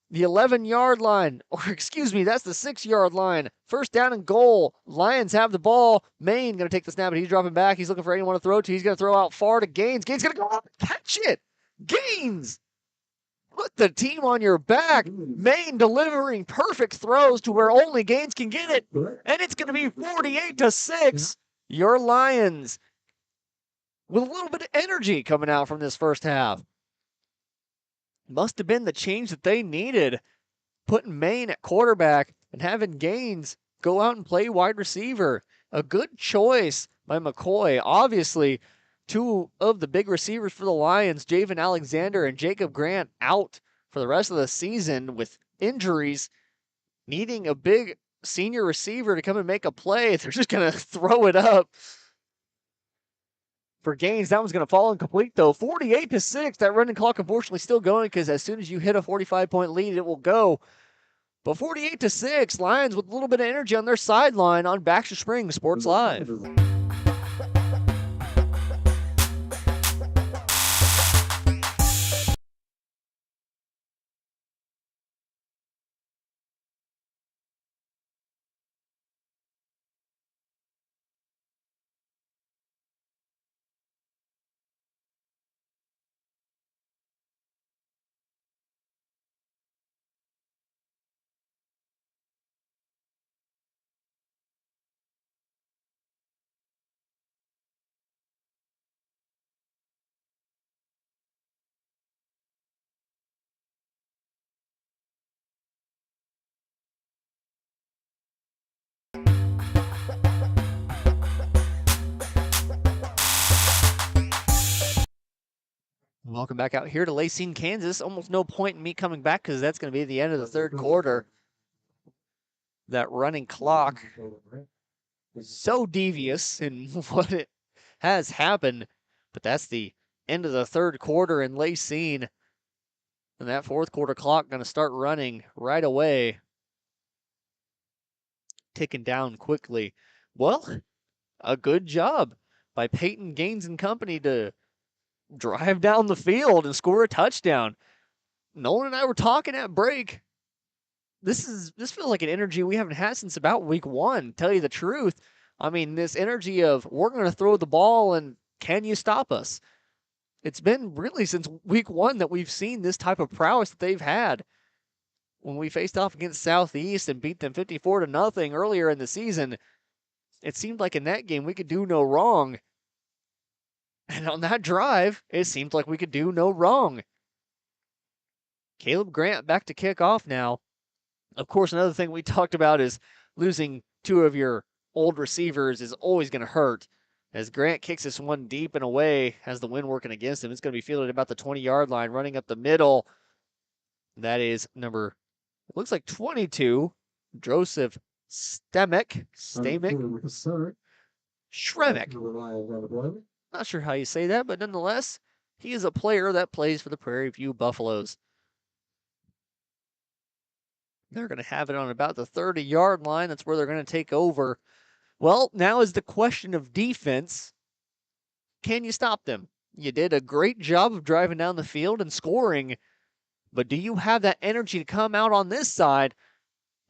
The 11-yard line, or excuse me, that's the 6-yard line. First down and goal. Lions have the ball. Maine going to take the snap, but he's dropping back. He's looking for anyone to throw to. He's going to throw out far to Gaines. Gaines going to go up and catch it. Gaines! Put the team on your back. Maine delivering perfect throws to where only Gaines can get it. And it's going to be 48-6. Your Lions with a little bit of energy coming out from this first half. Must have been the change that they needed. Putting Maine at quarterback and having Gaines go out and play wide receiver. A good choice by McCoy. Obviously, two of the big receivers for the Lions, Javen Alexander and Jacob Grant, out for the rest of the season with injuries. Needing a big senior receiver to come and make a play. They're just going to throw it up. For Gaines, that one's going to fall incomplete, though. 48-6. That running clock, unfortunately, still going because as soon as you hit a 45-point lead, it will go. But 48-6, Lions with a little bit of energy on their sideline on Baxter Springs Sports Live. Welcome back out here to Lacine, Kansas. Almost no point in me coming back because that's going to be the end of the third quarter. That running clock is so devious in what it has happened, but that's the end of the third quarter in Lacine. And that fourth quarter clock going to start running right away. Ticking down quickly. Well, a good job by Peyton Gaines and company to drive down the field and score a touchdown. Nolan and I were talking at break. This feels like an energy we haven't had since about week one, tell you the truth. I mean, this energy of we're going to throw the ball and can you stop us? It's been really since week one that we've seen this type of prowess that they've had. When we faced off against Southeast and beat them 54-0 earlier in the season, it seemed like in that game we could do no wrong. And on that drive, it seemed like we could do no wrong. Caleb Grant back to kick off now. Of course, another thing we talked about is losing two of your old receivers is always going to hurt. As Grant kicks this one deep and away, has the wind working against him. It's going to be fielded about the 20-yard line, running up the middle. That is number, it looks like 22, Joseph Stemek. Shremek. Not sure how you say that, but nonetheless, he is a player that plays for the Prairie View Buffaloes. They're going to have it on about the 30-yard line. That's where they're going to take over. Well, now is the question of defense. Can you stop them? You did a great job of driving down the field and scoring, but do you have that energy to come out on this side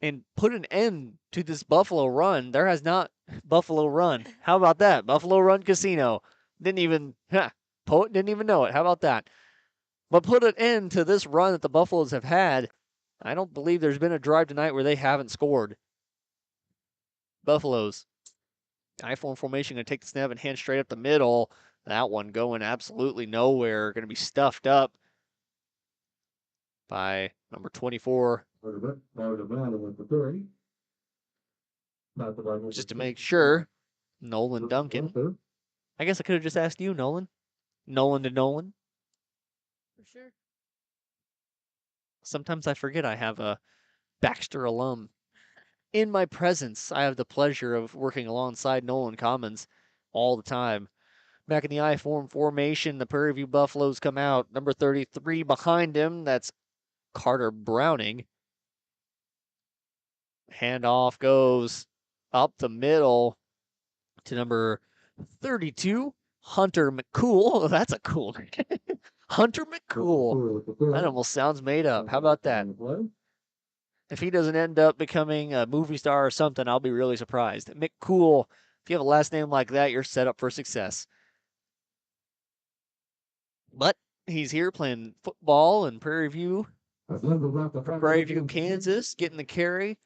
and put an end to this Buffalo run? There has not Buffalo run. How about that? Buffalo Run Casino. Poet didn't even know it. How about that? But put an end to this run that the Buffaloes have had. I don't believe there's been a drive tonight where they haven't scored. Buffaloes. I-form formation going to take the snap and hand straight up the middle. That one going absolutely nowhere. Going to be stuffed up by number 24. Just to make sure, Nolan Duncan. I guess I could have just asked you, Nolan. Nolan to Nolan. For sure. Sometimes I forget I have a Baxter alum in my presence. I have the pleasure of working alongside Nolan Commons all the time. Back in the I-form formation, the Prairie View Buffaloes come out. Number 33 behind him. That's Carter Browning. Handoff goes up the middle to number 32, Hunter McCool. Oh, that's a cool name. Hunter McCool. That almost sounds made up. How about that? If he doesn't end up becoming a movie star or something, I'll be really surprised. McCool, if you have a last name like that, you're set up for success. But he's here playing football in Prairie View, Kansas, getting the carry.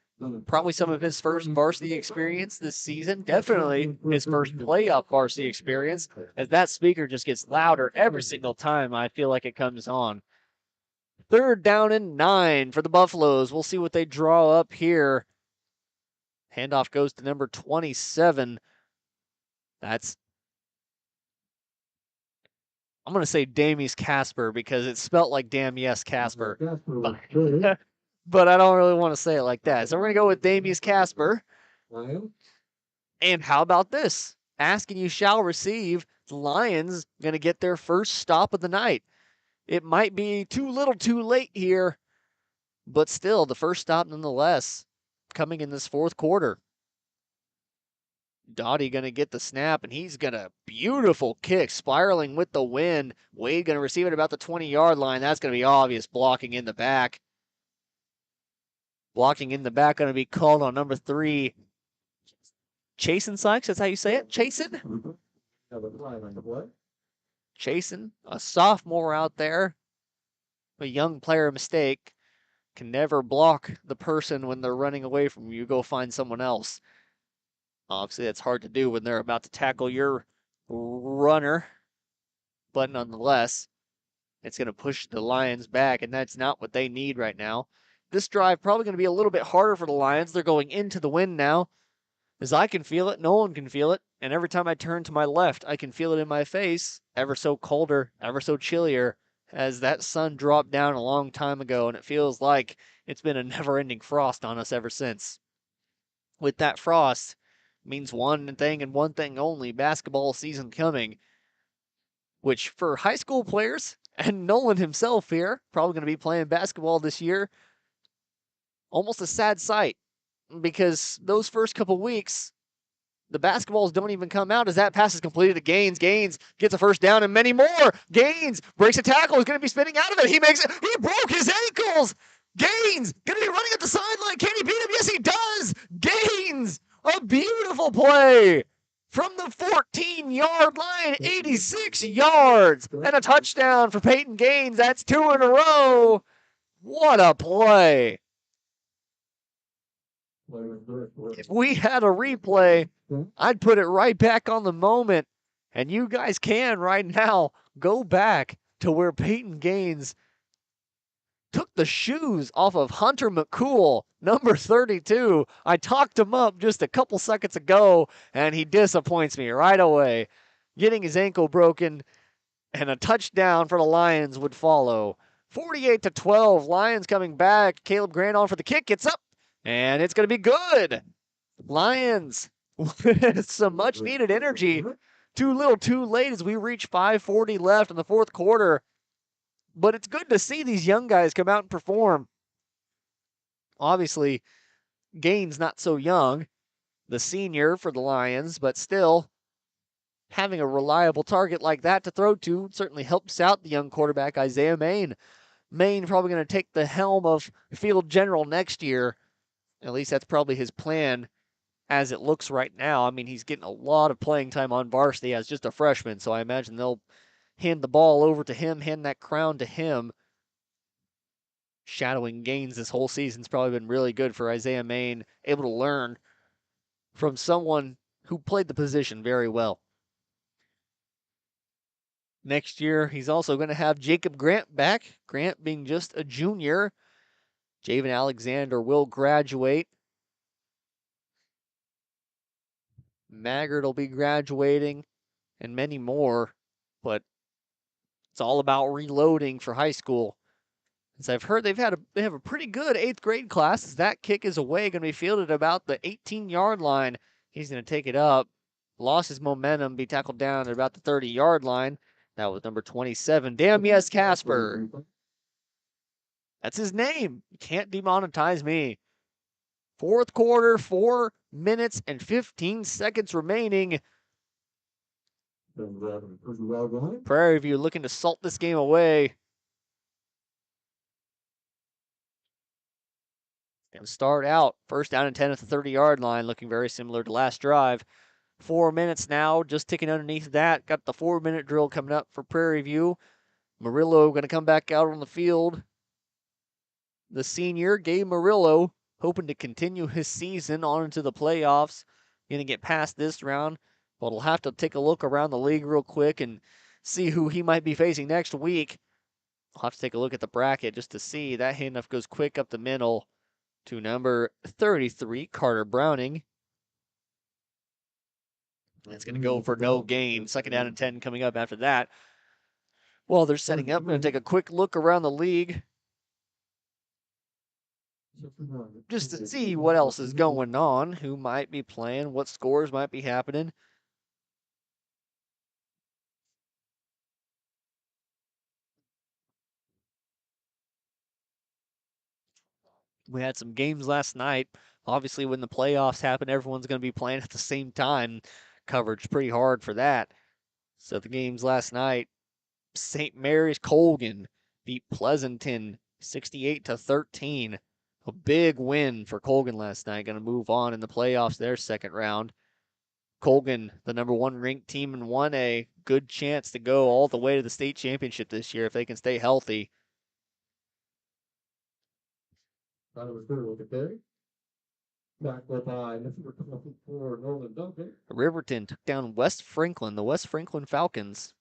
Probably some of his first varsity experience this season. Definitely his first playoff varsity experience, as that speaker just gets louder every single time I feel like it comes on. 3rd down and 9 for the Buffaloes. We'll see what they draw up here. Handoff goes to number 27. I'm going to say Damies Casper because it's spelt like damn yes Casper. But I don't really want to say it like that. So we're going to go with Damies Casper. And how about this? Ask and you shall receive. The Lions going to get their first stop of the night. It might be too little too late here, but still the first stop nonetheless coming in this 4th quarter. Dottie going to get the snap, and he's going to beautiful kick, spiraling with the wind. Wade going to receive it about the 20-yard line. That's going to be obvious blocking in the back. Blocking in the back going to be called on number 3. Chasen Sykes, that's how you say it? Chasen? Chasen, a sophomore out there. A young player mistake. Can never block the person when they're running away from you. Go find someone else. Obviously, that's hard to do when they're about to tackle your runner. But nonetheless, it's going to push the Lions back, and that's not what they need right now. This drive probably going to be a little bit harder for the Lions. They're going into the wind now. As I can feel it, no one can feel it. And every time I turn to my left, I can feel it in my face. Ever so colder, ever so chillier, as that sun dropped down a long time ago, and it feels like it's been a never-ending frost on us ever since. With that frost, means one thing and one thing only, basketball season coming. Which for high school players, and Nolan himself here, probably going to be playing basketball this year, almost a sad sight. Because those first couple weeks, the basketballs don't even come out as that pass is completed to Gaines. Gaines gets a first down and many more. Gaines breaks a tackle. He's going to be spinning out of it. He makes it. He broke his ankles. Gaines going to be running up the sideline. Can he beat him? Yes, he does. Gaines, a beautiful play from the 14-yard line, 86 yards, and a touchdown for Peyton Gaines. That's 2 in a row. What a play. If we had a replay, I'd put it right back on the moment. And you guys can right now go back to where Peyton Gaines took the shoes off of Hunter McCool, number 32. I talked him up just a couple seconds ago, and he disappoints me right away. Getting his ankle broken, and a touchdown for the Lions would follow. 48-12, Lions coming back. Caleb Grant on for the kick, gets up. And it's going to be good. Lions with some much needed energy. Too little too late as we reach 5:40 left in the 4th quarter. But it's good to see these young guys come out and perform. Obviously, Gaines not so young, the senior for the Lions, but still having a reliable target like that to throw to certainly helps out the young quarterback, Isaiah Main. Main probably going to take the helm of field general next year. At least that's probably his plan as it looks right now. I mean, he's getting a lot of playing time on varsity as just a freshman, so I imagine they'll hand the ball over to him, hand that crown to him. Shadowing Gaines this whole season's probably been really good for Isaiah Main, able to learn from someone who played the position very well. Next year, he's also going to have Jacob Grant back, Grant being just a junior. Javen Alexander will graduate. Maggard will be graduating, and many more. But it's all about reloading for high school. As I've heard, they have a pretty good 8th grade class. As that kick is away, going to be fielded about the 18-yard line. He's going to take it up. lost his momentum, be tackled down at about the 30-yard line. That was number 27. Damn yes, Casper. That's his name. You can't demonetize me. Fourth quarter, 4 minutes and 15 seconds remaining. Prairie View looking to salt this game away. Going to start out first down and 10 at the 30-yard line, looking very similar to last drive. 4 minutes now, just ticking underneath that. Got the 4-minute drill coming up for Prairie View. Murillo going to come back out on the field. The senior, Gabe Murillo, hoping to continue his season on into the playoffs. Going to get past this round, but we'll have to take a look around the league real quick and see who he might be facing next week. I'll have to take a look at the bracket just to see. That handoff goes quick up the middle to number 33, Carter Browning. It's going to go for no gain. Second down and 10 coming up after that. While they're setting up, I'm going to take a quick look around the league just to see what else is going on, who might be playing, what scores might be happening. We had some games last night. Obviously, when the playoffs happen, everyone's going to be playing at the same time. Coverage pretty hard for that. So the games last night, St. Mary's Colgan beat Pleasanton 68-13. A big win for Colgan last night. Going to move on in the playoffs, their second round. Colgan, the number 1 ranked team in 1A, good chance to go all the way to the state championship this year if they can stay healthy. Riverton took down West Franklin, the West Franklin Falcons.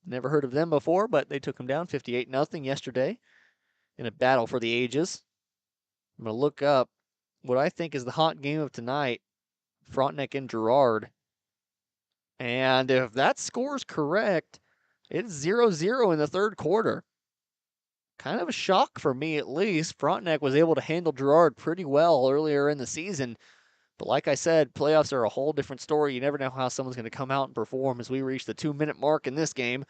Never heard of them before, but they took them down 58-0 yesterday in a battle for the ages. I'm going to look up what I think is the hot game of tonight, Frontenac and Girard. And if that score's correct, it's 0-0 in the third quarter. Kind of a shock for me, at least. Frontenac was able to handle Girard pretty well earlier in the season. But like I said, playoffs are a whole different story. You never know how someone's going to come out and perform as we reach the 2-minute mark in this game.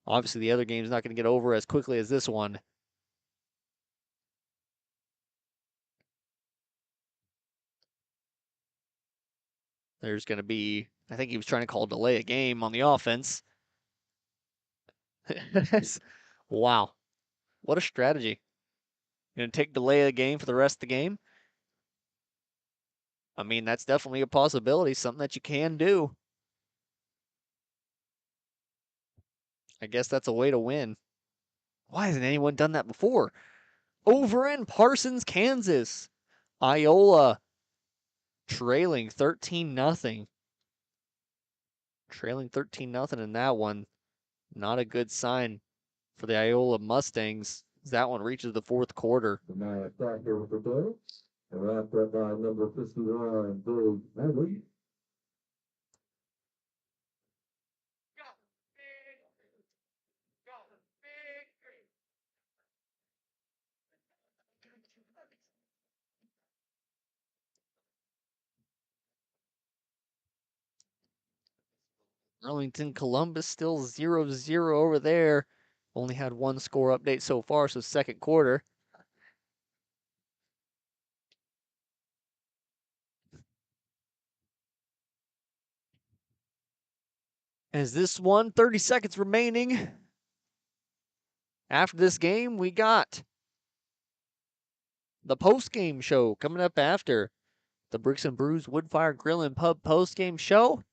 Obviously, the other game's not going to get over as quickly as this one. There's going to be, I think he was trying to call delay a game on the offense. Wow. What a strategy. Going to take delay of the game for the rest of the game? I mean, that's definitely a possibility, something that you can do. I guess that's a way to win. Why hasn't anyone done that before? Over in Parsons, Kansas, Iola trailing 13-0. Trailing 13-0 in that one. Not a good sign for the Iola Mustangs as that one reaches the fourth quarter. Arlington Columbus still 0-0 over there. Only had one score update so far, so second quarter. As this one, 30 seconds remaining. After this game, we got the post-game show coming up after the Bricks and Brews Woodfire Grill and Pub post-game show.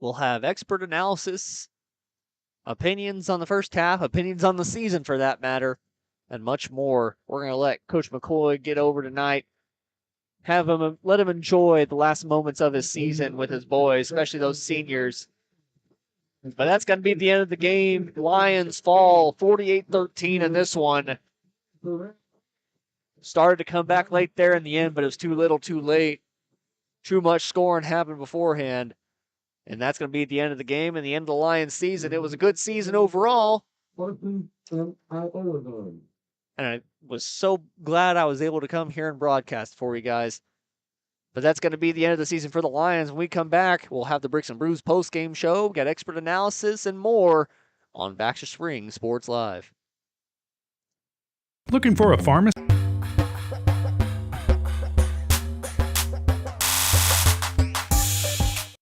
We'll have expert analysis, opinions on the first half, opinions on the season for that matter, and much more. We're going to let Coach McCoy get over tonight. Let him enjoy the last moments of his season with his boys, especially those seniors. But that's going to be the end of the game. Lions fall 48-13 in this one. Started to come back late there in the end, but it was too little too late. Too much scoring happened beforehand. And that's going to be the end of the game and the end of the Lions season. It was a good season overall. And I was so glad I was able to come here and broadcast for you guys. But that's going to be the end of the season for the Lions. When we come back, we'll have the Bricks and Brews post-game show, get expert analysis, and more on Baxter Springs Sports Live. Looking for a pharmacy?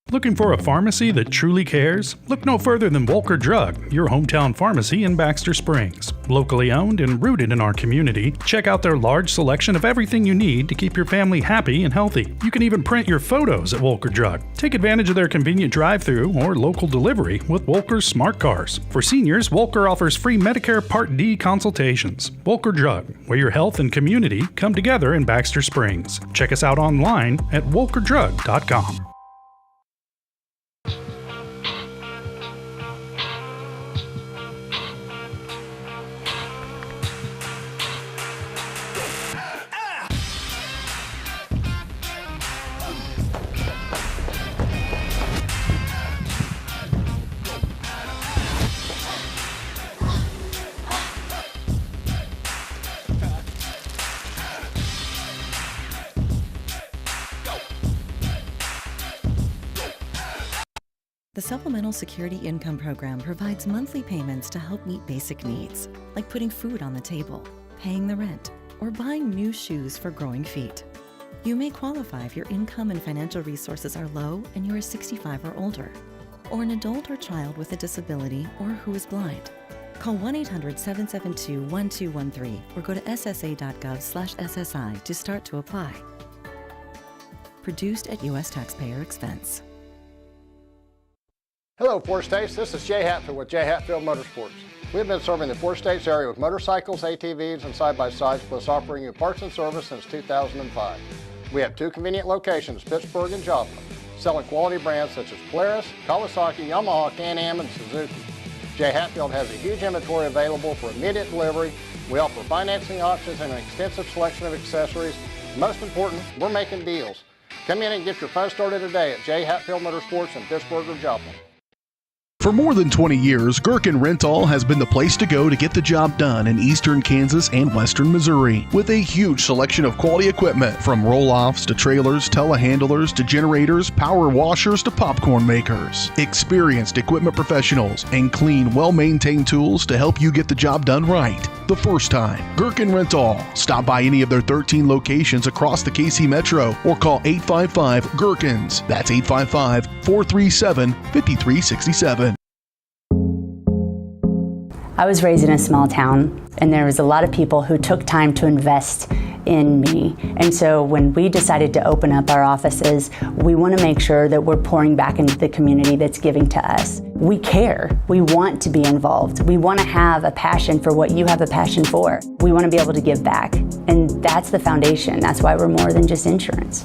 Looking for a pharmacy that truly cares? Look no further than Volker Drug, your hometown pharmacy in Baxter Springs. Locally owned and rooted in our community, check out their large selection of everything you need to keep your family happy and healthy. You can even print your photos at Volker Drug. Take advantage of their convenient drive-thru or local delivery with Volker's smart cars. For seniors, Volker offers free Medicare Part D consultations. Volker Drug, where your health and community come together in Baxter Springs. Check us out online at volkerdrug.com. The Supplemental Security Income Program provides monthly payments to help meet basic needs, like putting food on the table, paying the rent, or buying new shoes for growing feet. You may qualify if your income and financial resources are low and you are 65 or older, or an adult or child with a disability or who is blind. Call 1-800-772-1213 or go to ssa.gov/SSI to start to apply. Produced at U.S. taxpayer expense. Hello, Four States. This is Jay Hatfield with Jay Hatfield Motorsports. We've been serving the Four States area with motorcycles, ATVs, and side-by-sides, plus offering you parts and service since 2005. We have two convenient locations, Pittsburgh and Joplin, selling quality brands such as Polaris, Kawasaki, Yamaha, Can-Am, and Suzuki. Jay Hatfield has a huge inventory available for immediate delivery. We offer financing options and an extensive selection of accessories. Most important, we're making deals. Come in and get your fun started today at Jay Hatfield Motorsports in Pittsburgh or Joplin. For more than 20 years, Gherkin Rental has been the place to go to get the job done in eastern Kansas and western Missouri. With a huge selection of quality equipment, from roll-offs to trailers, telehandlers to generators, power washers to popcorn makers. Experienced equipment professionals and clean, well-maintained tools to help you get the job done right the first time. Gherkin Rental. Stop by any of their 13 locations across the KC Metro or call 855-GHERKINS. That's 855-437-5367. I was raised in a small town, and there was a lot of people who took time to invest in me. And so when we decided to open up our offices, we want to make sure that we're pouring back into the community that's giving to us. We care. We want to be involved. We want to have a passion for what you have a passion for. We want to be able to give back. And that's the foundation. That's why we're more than just insurance.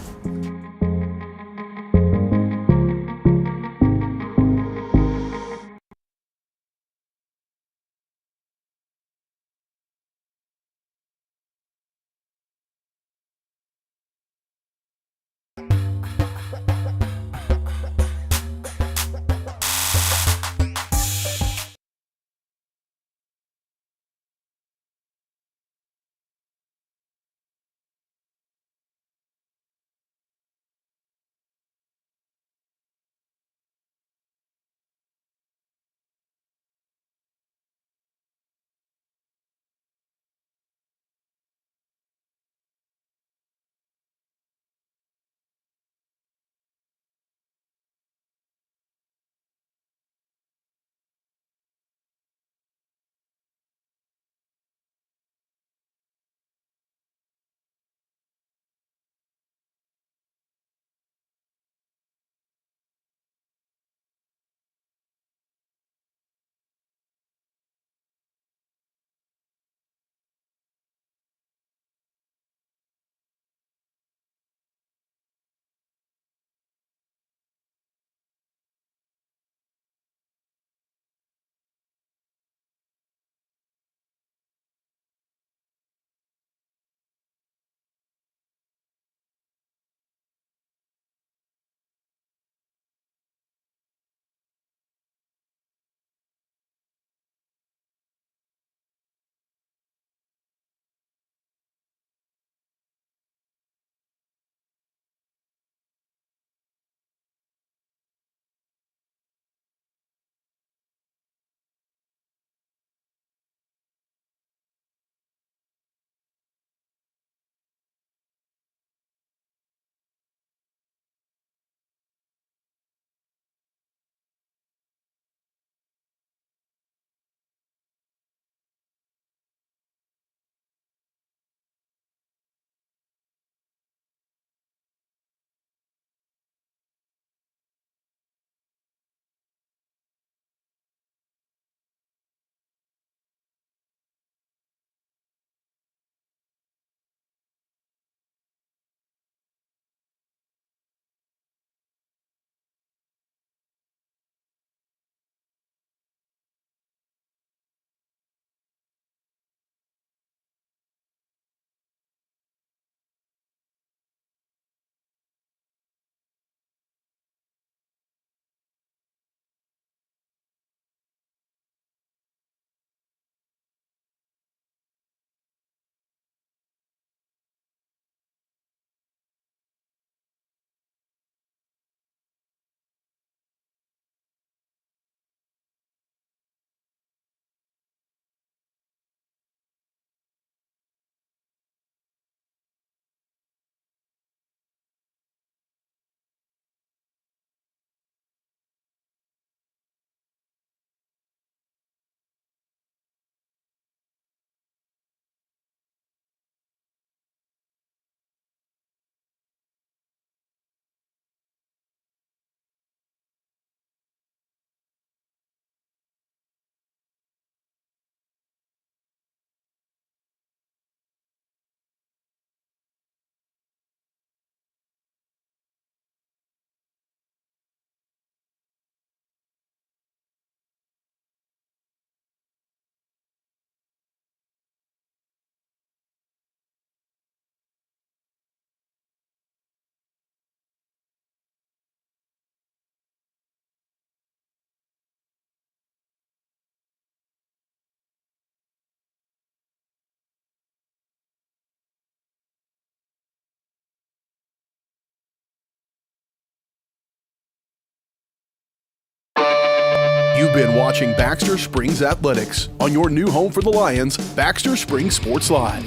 You've been watching Baxter Springs Athletics on your new home for the Lions, Baxter Springs Sports Live.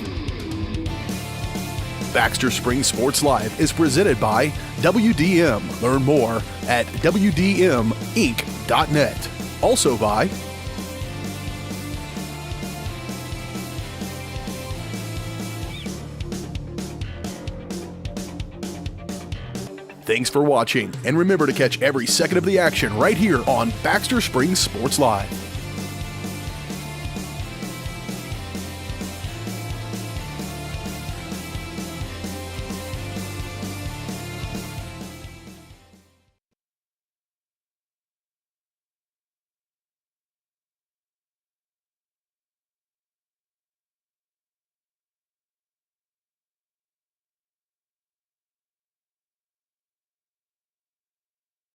Baxter Springs Sports Live is presented by WDM. Learn more at WDMinc.net. Also by Thanks for watching, and remember to catch every second of the action right here on Baxter Springs Sports Live.